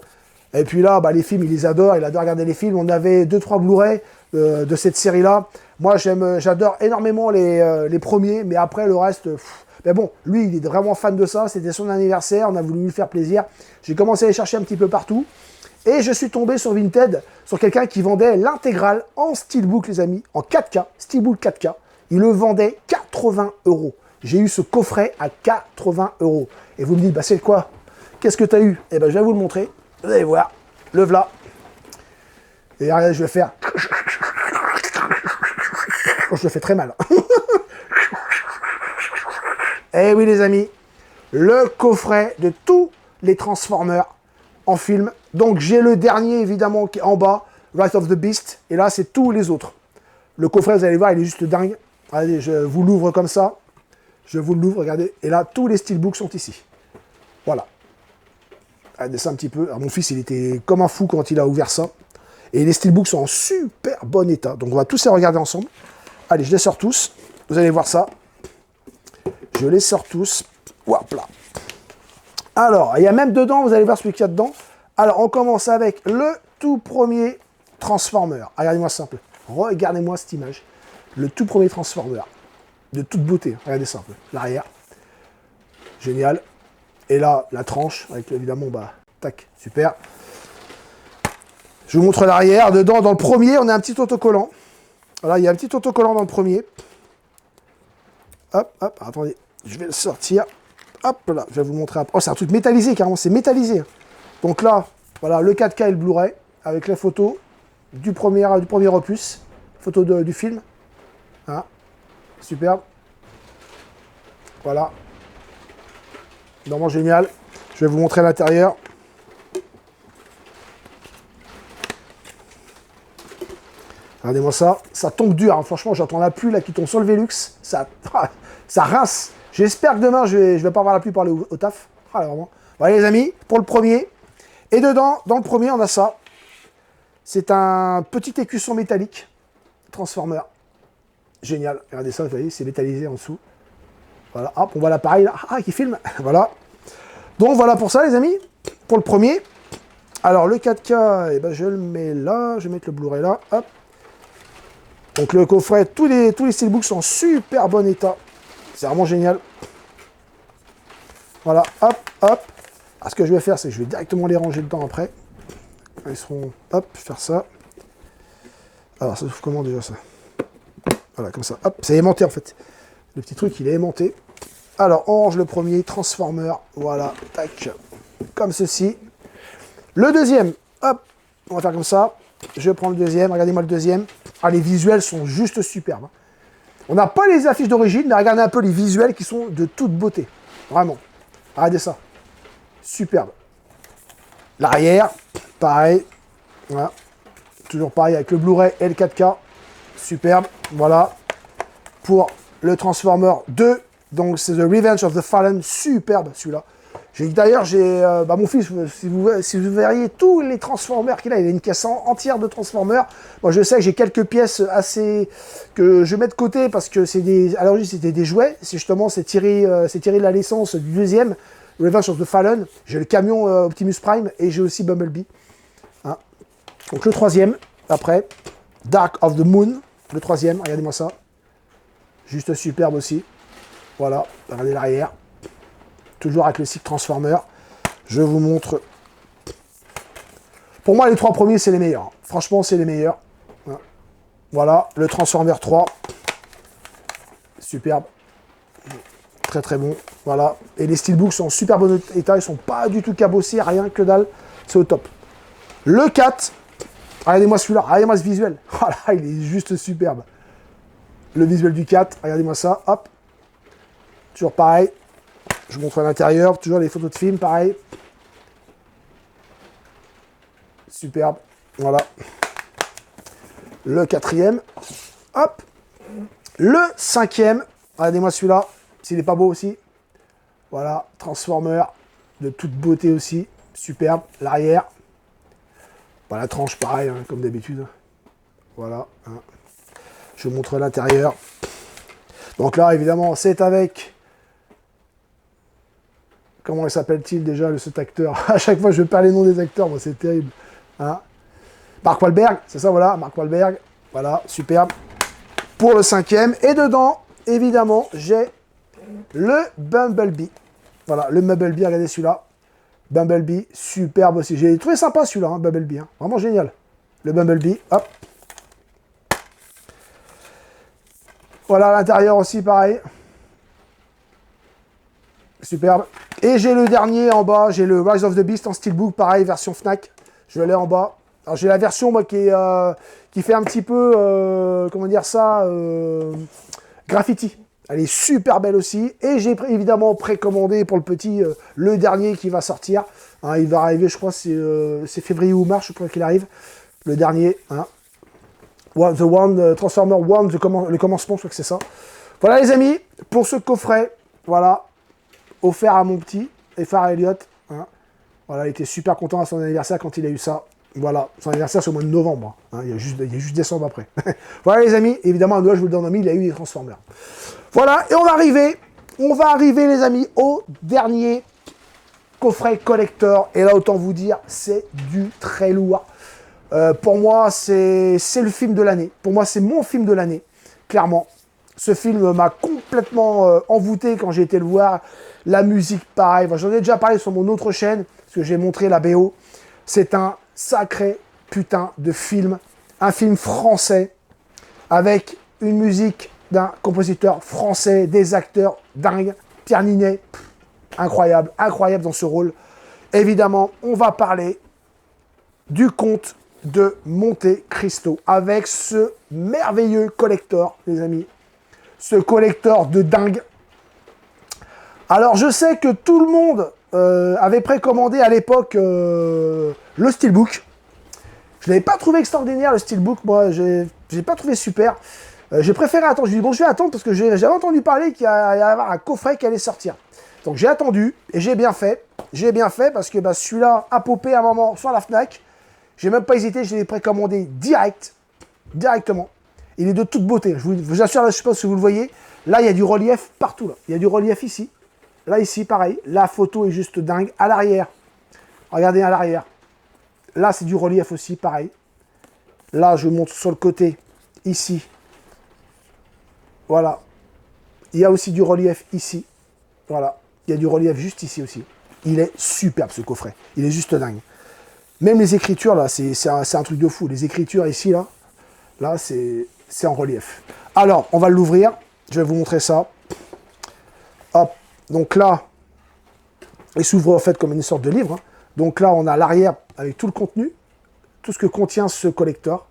Et puis là, bah, les films, il les adore. Il adore regarder les films. On avait 2-3 Blu-ray de cette série-là. Moi, j'adore énormément les premiers. Mais après, le reste... Mais bon, lui, il est vraiment fan de ça. C'était son anniversaire. On a voulu lui faire plaisir. J'ai commencé à les chercher un petit peu partout. Et je suis tombé sur Vinted, sur quelqu'un qui vendait l'intégrale en steelbook, les amis, en 4K, steelbook 4K. Il le vendait 80 €. J'ai eu ce coffret à 80 €. Et vous me dites, bah c'est quoi? Qu'est-ce que tu as eu? Eh ben, je vais vous le montrer. Vous allez voir. Le voilà. Et regardez, je vais faire... Je le fais très mal. Eh oui, les amis, le coffret de tous les Transformers en film. Donc, j'ai le dernier, évidemment, qui est en bas, Rise of the Beast. Et là, c'est tous les autres. Le coffret, vous allez voir, il est juste dingue. Regardez, je vous l'ouvre comme ça. Je vous l'ouvre, regardez. Et là, tous les steelbooks sont ici. Voilà. Regardez ça un petit peu. Alors, mon fils, il était comme un fou quand il a ouvert ça. Et les steelbooks sont en super bon état. Donc, on va tous les regarder ensemble. Allez, je les sors tous. Vous allez voir ça. Je les sors tous. Hop là. Alors, il y a même dedans, vous allez voir celui qu'il y a dedans. Alors, on commence avec le tout premier Transformer. Regardez-moi ça un peu. Regardez-moi cette image. Le tout premier Transformer. De toute beauté. Regardez ça un peu. L'arrière. Génial. Et là, la tranche. Avec évidemment, bah, tac, super. Je vous montre l'arrière. Dedans, dans le premier, on a un petit autocollant. Voilà, il y a un petit autocollant dans le premier. Hop, hop, attendez. Je vais le sortir. Hop là, je vais vous montrer. Oh, c'est un truc métallisé, carrément, c'est métallisé. Donc là, voilà, le 4K et le Blu-ray, avec les photos du premier opus, photos du film. Hein, superbe. Voilà. Vraiment génial. Je vais vous montrer l'intérieur. Regardez-moi ça. Ça tombe dur, hein. Franchement, j'entends la pluie là qui tombe sur le Velux. Ça rince. J'espère que demain, je vais pas avoir la pluie pour aller au taf. Ah, vraiment. Voilà, les amis, pour le premier. Et dedans, dans le premier, on a ça. C'est un petit écusson métallique. Transformer. Génial. Regardez ça, vous voyez, c'est métallisé en dessous. Voilà, hop, on voit l'appareil là. Ah, qui filme. Voilà. Donc, voilà pour ça, les amis. Pour le premier. Alors, le 4K, eh ben, je le mets là. Je vais mettre le Blu-ray là. Hop. Donc, le coffret, tous les steelbooks sont en super bon état. C'est vraiment génial. Voilà, hop, hop. Alors, ce que je vais faire, c'est que je vais directement les ranger dedans après. Ils seront, hop, faire ça. Alors, ça s'ouvre comment déjà ça? Voilà, comme ça. Hop, c'est aimanté en fait. Le petit truc, il est aimanté. Alors, on range le premier, Transformer. Voilà, tac. Comme ceci. Le deuxième, hop, on va faire comme ça. Je prends le deuxième, regardez-moi le deuxième. Ah, les visuels sont juste superbes. On n'a pas les affiches d'origine, mais regardez un peu les visuels qui sont de toute beauté. Vraiment. Regardez ça. Superbe. L'arrière, pareil. Voilà. Toujours pareil avec le Blu-ray et le 4K. Superbe. Voilà. Pour le Transformer 2. Donc, c'est The Revenge of the Fallen. Superbe, celui-là. D'ailleurs, mon fils, si vous verriez tous les Transformers qu'il a, il a une caisse entière de Transformers. Moi, je sais que j'ai quelques pièces assez que je mets de côté parce que c'est des. À l'origine, c'était des jouets. C'est tiré de la licence du deuxième, Revenge of the Fallen. J'ai le camion Optimus Prime et j'ai aussi Bumblebee. Hein. Donc le troisième, après, Dark of the Moon. Le troisième, regardez-moi ça. Juste superbe aussi. Voilà, regardez l'arrière. Toujours avec le cycle Transformer. Je vous montre. Pour moi, les trois premiers, c'est les meilleurs. Franchement, c'est les meilleurs. Voilà, le Transformer 3. Superbe. Très très bon. Voilà. Et les steelbooks sont en super bon état. Ils sont pas du tout cabossés, rien que dalle. C'est au top. Le 4. Regardez-moi celui-là. Regardez-moi ce visuel. Voilà, il est juste superbe. Le visuel du 4. Regardez-moi ça. Hop. Toujours pareil. Je vous montre à l'intérieur. Toujours les photos de film, pareil. Superbe. Voilà. Le 4e. Hop. Le 5e. Regardez-moi celui-là. S'il n'est pas beau aussi. Voilà. Transformer. De toute beauté aussi. Superbe. L'arrière. Voilà, la tranche, pareil, hein, comme d'habitude. Voilà. Hein. Je vous montre l'intérieur. Donc là, évidemment, c'est avec... Comment s'appelle-t-il déjà, cet acteur? À chaque fois, je perds les noms des acteurs. Moi, c'est terrible. Hein. Mark Wahlberg, c'est ça, voilà. Mark Wahlberg. Voilà, superbe. Pour le 5e. Et dedans, évidemment, j'ai le Bumblebee. Voilà, le Bumblebee, regardez celui-là. Bumblebee, superbe aussi. J'ai trouvé sympa celui-là, hein, Bumblebee. Hein. Vraiment génial. Le Bumblebee, hop. Voilà, à l'intérieur aussi, pareil. Superbe. Et j'ai le dernier en bas. J'ai le Rise of the Beast en steelbook, pareil, version Fnac. Je l'ai en bas. Alors, j'ai la version, moi, qui fait un petit peu, comment dire ça, graffiti. Elle est super belle aussi. Et j'ai évidemment précommandé pour le petit, le dernier qui va sortir. Hein, il va arriver, je crois, c'est février ou mars, je crois qu'il arrive. Le dernier. Hein. Transformer One, le commencement, je crois que c'est ça. Voilà les amis, pour ce coffret, voilà, offert à mon petit, Phare Elliott. Hein. Voilà, il était super content à son anniversaire quand il a eu ça. Voilà, son anniversaire c'est au mois de novembre. Hein. Il y a juste décembre après. Voilà les amis, évidemment à Noël, je vous le donne en mille, il a eu des Transformers. Voilà, et on va arriver les amis au dernier coffret collector. Et là, autant vous dire, c'est du très lourd. Pour moi, c'est le film de l'année. Pour moi, c'est mon film de l'année, clairement. Ce film m'a complètement envoûté quand j'ai été le voir. La musique, pareil. J'en ai déjà parlé sur mon autre chaîne, parce que j'ai montré la BO. C'est un sacré putain de film. Un film français, avec une musique d'un compositeur français, des acteurs dingues. Pierre Ninet, incroyable dans ce rôle. Évidemment, on va parler du Comte de Monte Cristo, avec ce merveilleux collector, les amis. Ce collector de dingue. Alors, je sais que tout le monde avait précommandé à l'époque le Steelbook. Je ne l'avais pas trouvé extraordinaire, le Steelbook. Moi, je n'ai pas trouvé super. J'ai préféré attendre. Je lui ai dit, bon, je vais attendre parce que j'avais entendu parler qu'il allait y avoir un coffret qui allait sortir. Donc, j'ai attendu et j'ai bien fait. J'ai bien fait parce que celui-là a popé à un moment sur la Fnac. J'ai même pas hésité, je l'ai précommandé directement. Il est de toute beauté. Je vous assure, là, je ne sais pas si vous le voyez. Là, il y a du relief partout. Là. Il y a du relief ici. Là, ici, pareil. La photo est juste dingue. À l'arrière. Regardez à l'arrière. Là, c'est du relief aussi, pareil. Là, je montre sur le côté. Ici. Voilà. Il y a aussi du relief ici. Voilà. Il y a du relief juste ici aussi. Il est superbe, ce coffret. Il est juste dingue. Même les écritures, là, c'est un truc de fou. Les écritures ici, là c'est en relief. Alors, on va l'ouvrir. Je vais vous montrer ça. Hop. Donc là, il s'ouvre en fait comme une sorte de livre. Hein. Donc là, on a l'arrière avec tout le contenu, tout ce que contient ce collector.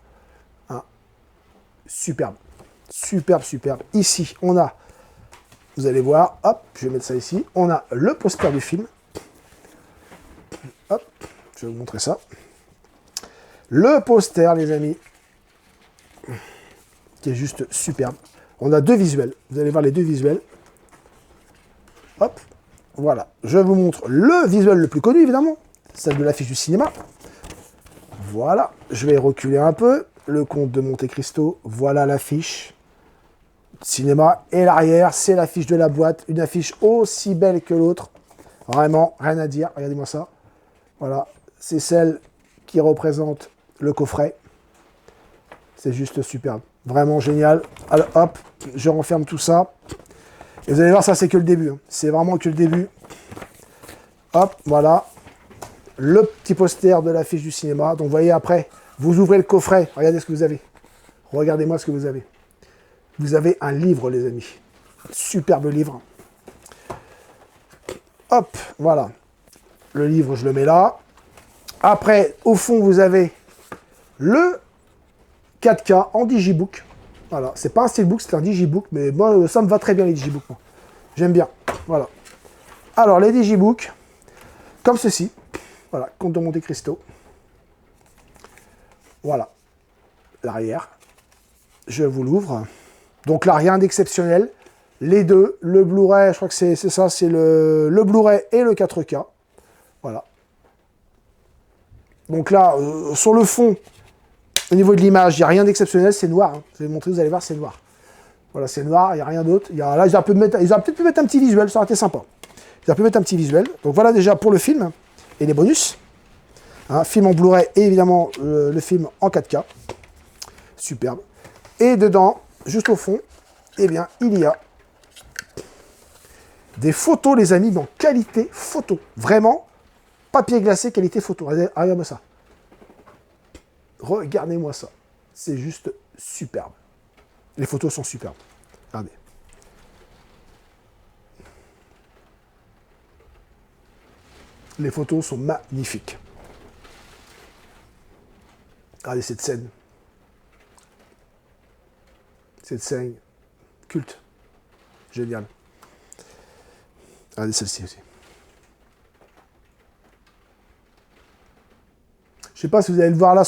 Hein. Superbe. Superbe. Ici, on a, vous allez voir, hop, je vais mettre ça ici. On a le poster du film. Hop, je vais vous montrer ça. Le poster, les amis, qui est juste superbe. On a deux visuels. Vous allez voir les deux visuels. Hop, voilà. Je vous montre le visuel le plus connu, évidemment. Celle de l'affiche du cinéma. Voilà. Je vais reculer un peu. Le Comte de Monte Cristo. Voilà l'affiche. Cinéma. Et l'arrière, c'est l'affiche de la boîte. Une affiche aussi belle que l'autre. Vraiment, rien à dire. Regardez-moi ça. Voilà. C'est celle qui représente le coffret. C'est juste superbe. Vraiment génial. Alors, hop, je renferme tout ça. Et vous allez voir, ça, c'est que le début. Hein. C'est vraiment que le début. Hop, voilà. Le petit poster de l'affiche du cinéma. Donc, vous voyez, après, vous ouvrez le coffret. Regardez ce que vous avez. Regardez-moi ce que vous avez. Vous avez un livre, les amis. Superbe livre. hop, voilà. Le livre, je le mets là. Après, au fond, vous avez le 4K en digibook. Voilà, c'est pas un steelbook, c'est un digibook, mais moi, ça me va très bien les digibooks. J'aime bien. Voilà. Alors, les digibooks, comme ceci. Voilà, Comte de Monte Cristo. Voilà. L'arrière. Je vous l'ouvre. Donc là, rien d'exceptionnel. Les deux, le Blu-ray, je crois que c'est ça, c'est le Blu-ray et le 4K. Voilà. Donc là, sur le fond, au niveau de l'image, il n'y a rien d'exceptionnel, c'est noir. Hein. Je vais vous montrer, vous allez voir, c'est noir. Voilà, c'est noir, il n'y a rien d'autre. Là, ils auraient peut-être pu mettre un petit visuel, ça aurait été sympa. Ils auraient pu mettre un petit visuel. Donc voilà déjà pour le film et les bonus. Hein, film en Blu-ray et évidemment le film en 4K. Superbe. Et dedans, juste au fond, eh bien, il y a des photos, les amis, mais en qualité photo. Vraiment, papier glacé, qualité photo. Regardez-moi ça. Regardez-moi ça. C'est juste superbe. Les photos sont superbes. Regardez. Les photos sont magnifiques. Regardez cette scène. Cette scène culte. Génial. Regardez celle-ci aussi. Je ne sais pas si vous allez le voir là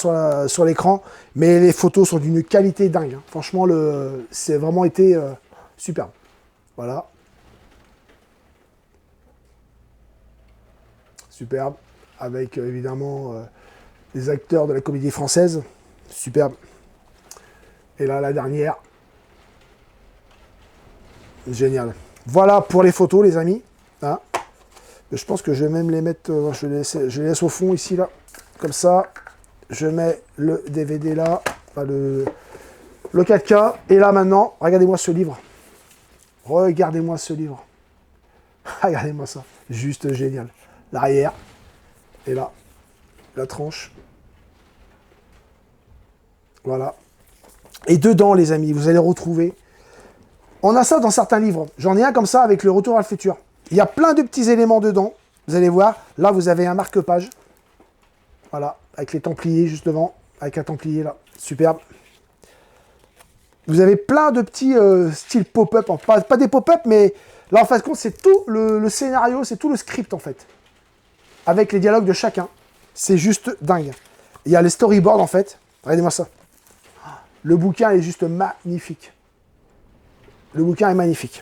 sur l'écran, mais les photos sont d'une qualité dingue. Hein. Franchement, c'est vraiment été superbe. Voilà. Superbe. Avec évidemment les acteurs de la comédie française. Superbe. Et là, la dernière. Génial. Voilà pour les photos, les amis. Hein. Je pense que je vais même les mettre... je les laisse au fond, ici, là. Comme ça, je mets le DVD là, enfin le 4K. Et là, maintenant, regardez-moi ce livre. Regardez-moi ce livre. Regardez-moi ça. Juste génial. L'arrière. Et là, la tranche. Voilà. Et dedans, les amis, vous allez retrouver... On a ça dans certains livres. J'en ai un comme ça avec le Retour à le futur. Il y a plein de petits éléments dedans. Vous allez voir. Là, vous avez un marque-page. Voilà, avec les Templiers juste devant, avec un Templier là, superbe. Vous avez plein de petits styles pop-up, pas des pop-up, mais là en fin de compte, c'est tout le scénario, c'est tout le script en fait, avec les dialogues de chacun. C'est juste dingue. Il y a les storyboards en fait, regardez-moi ça. Le bouquin est juste magnifique. Le bouquin est magnifique.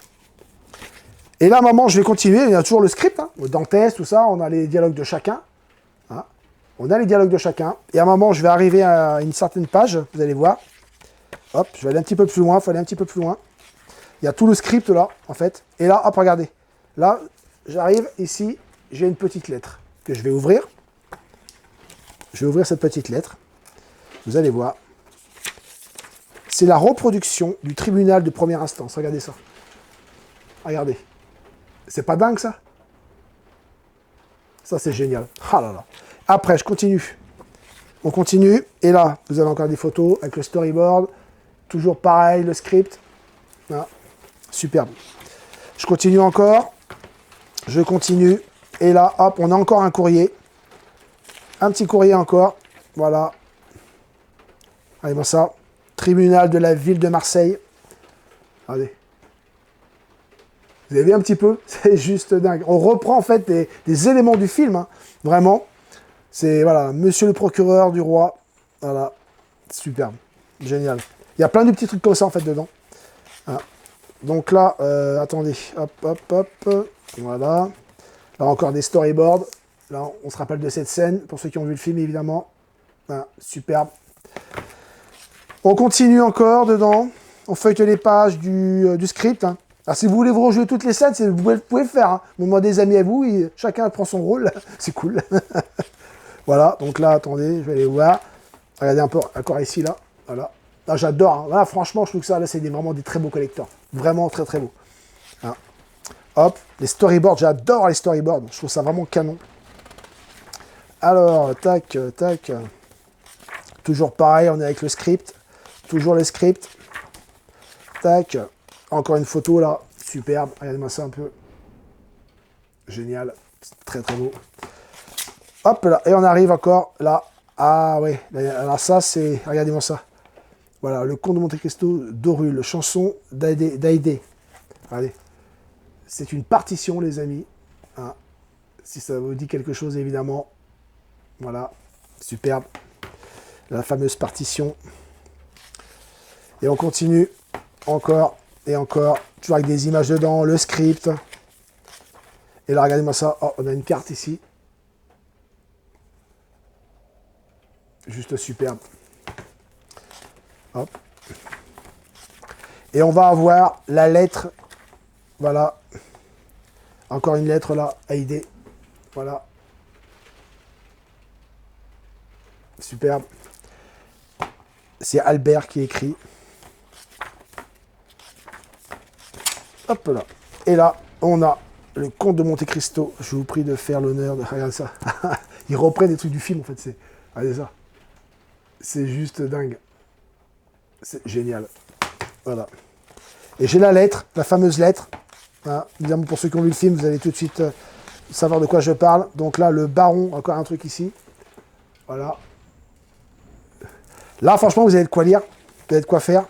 Et là, maman, je vais continuer, il y a toujours le script, hein, Dantès, tout ça, on a les dialogues de chacun. Hein. On a les dialogues de chacun. Et à un moment, je vais arriver à une certaine page. Vous allez voir. Hop, je vais aller un petit peu plus loin. Il faut aller un petit peu plus loin. Il y a tout le script là, en fait. Et là, hop, regardez. Là, j'arrive ici. J'ai une petite lettre que je vais ouvrir. Je vais ouvrir cette petite lettre. Vous allez voir. C'est la reproduction du tribunal de première instance. Regardez ça. Regardez. C'est pas dingue, ça? Ça, c'est génial. Ah là là. Après, je continue. On continue. Et là, vous avez encore des photos avec le storyboard. Toujours pareil, le script. Voilà. Superbe. Je continue encore. Je continue. Et là, hop, on a encore un courrier. Un petit courrier encore. Voilà. Allez, bon ça. Tribunal de la ville de Marseille. Regardez. Vous avez vu un petit peu? C'est juste dingue. On reprend en fait des éléments du film. Hein. Vraiment. C'est, voilà, monsieur le procureur du roi. Voilà, superbe, génial. Il y a plein de petits trucs comme ça, en fait, dedans. Voilà. Donc là, attendez, hop, hop, hop, voilà. Là, encore des storyboards. Là, on se rappelle de cette scène, pour ceux qui ont vu le film, évidemment. Voilà, superbe. On continue encore dedans. On feuillete les pages du script. Hein. Alors, si vous voulez vous rejouer toutes les scènes, vous pouvez le faire. Hein. Moi, des amis à vous, chacun prend son rôle. C'est cool. Voilà, donc là, attendez, je vais aller voir. Regardez un peu, encore ici, là. Voilà. Là, j'adore. Hein. Là, franchement, je trouve que ça, là, c'est vraiment des très beaux collecteurs. Vraiment très, très beaux. Hein. Hop, les storyboards, j'adore les storyboards. Je trouve ça vraiment canon. Alors, tac, tac. Toujours pareil, on est avec le script. Toujours le script. Tac. Encore une photo, là. Superbe. Regardez-moi ça un peu. Génial. Très très beau. Hop là. Et on arrive encore là. Ah ouais. Alors ça, c'est... Regardez-moi ça. Voilà, le Comte de Monte Cristo d'Orul. Chanson d'Haydée. Regardez. C'est une partition, les amis. Hein. Si ça vous dit quelque chose, évidemment. Voilà. Superbe. La fameuse partition. Et on continue. Encore et encore. Toujours avec des images dedans. Le script. Et là, regardez-moi ça. Oh, on a une carte ici. Juste superbe. Hop. Et on va avoir la lettre. Voilà. Encore une lettre là. Haydée. Voilà. Superbe. C'est Albert qui écrit. Hop là. Et là, on a le Comte de Monte Cristo. Je vous prie de faire l'honneur de... Regardez ça. Il reprend des trucs du film, en fait. Regardez ça. C'est juste dingue. C'est génial. Voilà. Et j'ai la lettre, la fameuse lettre. Hein. Évidemment, pour ceux qui ont vu le film, vous allez tout de suite savoir de quoi je parle. Donc là, le baron, encore un truc ici. Voilà. Là, franchement, vous avez de quoi lire. Vous avez de quoi faire.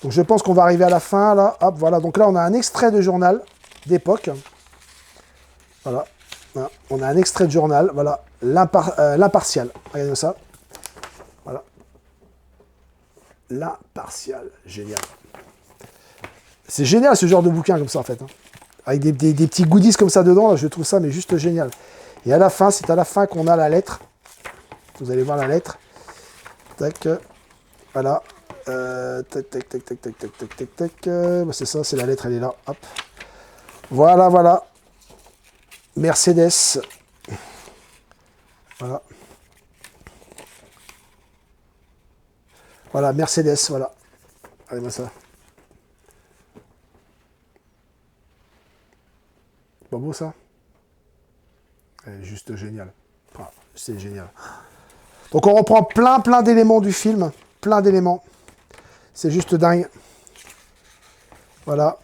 Donc je pense qu'on va arriver à la fin. Là. Hop, voilà. Donc là, on a un extrait de journal d'époque. Voilà. Voilà. On a un extrait de journal. Voilà. L'impartial. Regardez ça. Voilà. L'impartial. Génial. C'est génial ce genre de bouquin comme ça en fait. Hein. Avec des petits goodies comme ça dedans. Là, je trouve ça mais juste génial. Et à la fin, c'est à la fin qu'on a la lettre. Vous allez voir la lettre. Tac. Voilà. Tac, tac, tac, tac, tac, tac, tac, tac, tac. C'est ça, c'est la lettre, elle est là. Hop. Voilà, voilà. Mercedes. Voilà. Voilà, Mercedes, voilà. Regardez-moi ça. Pas beau ça? Elle est juste génial. Ah, c'est génial. Donc on reprend plein d'éléments du film. Plein d'éléments. C'est juste dingue. Voilà.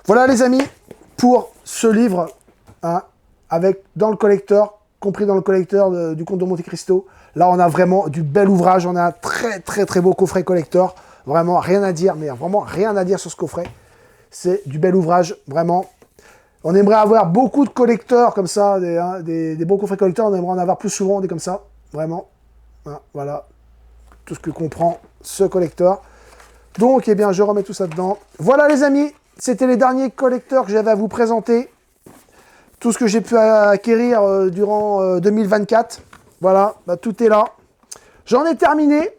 Voilà les amis, pour ce livre, hein, avec dans le collecteur, compris dans le collecteur du Comte de Monte Cristo. Là, on a vraiment du bel ouvrage. On a un très beau coffret collector. Vraiment, rien à dire, mais vraiment rien à dire sur ce coffret. C'est du bel ouvrage, vraiment. On aimerait avoir beaucoup de collecteurs comme ça, des beaux coffrets collecteurs. On aimerait en avoir plus souvent, des comme ça. Vraiment. Hein, voilà. Tout ce que comprend ce collector. Donc, eh bien, je remets tout ça dedans. Voilà les amis. C'était les derniers collecteurs que j'avais à vous présenter. Tout ce que j'ai pu acquérir durant 2024. Voilà, bah, tout est là. J'en ai terminé.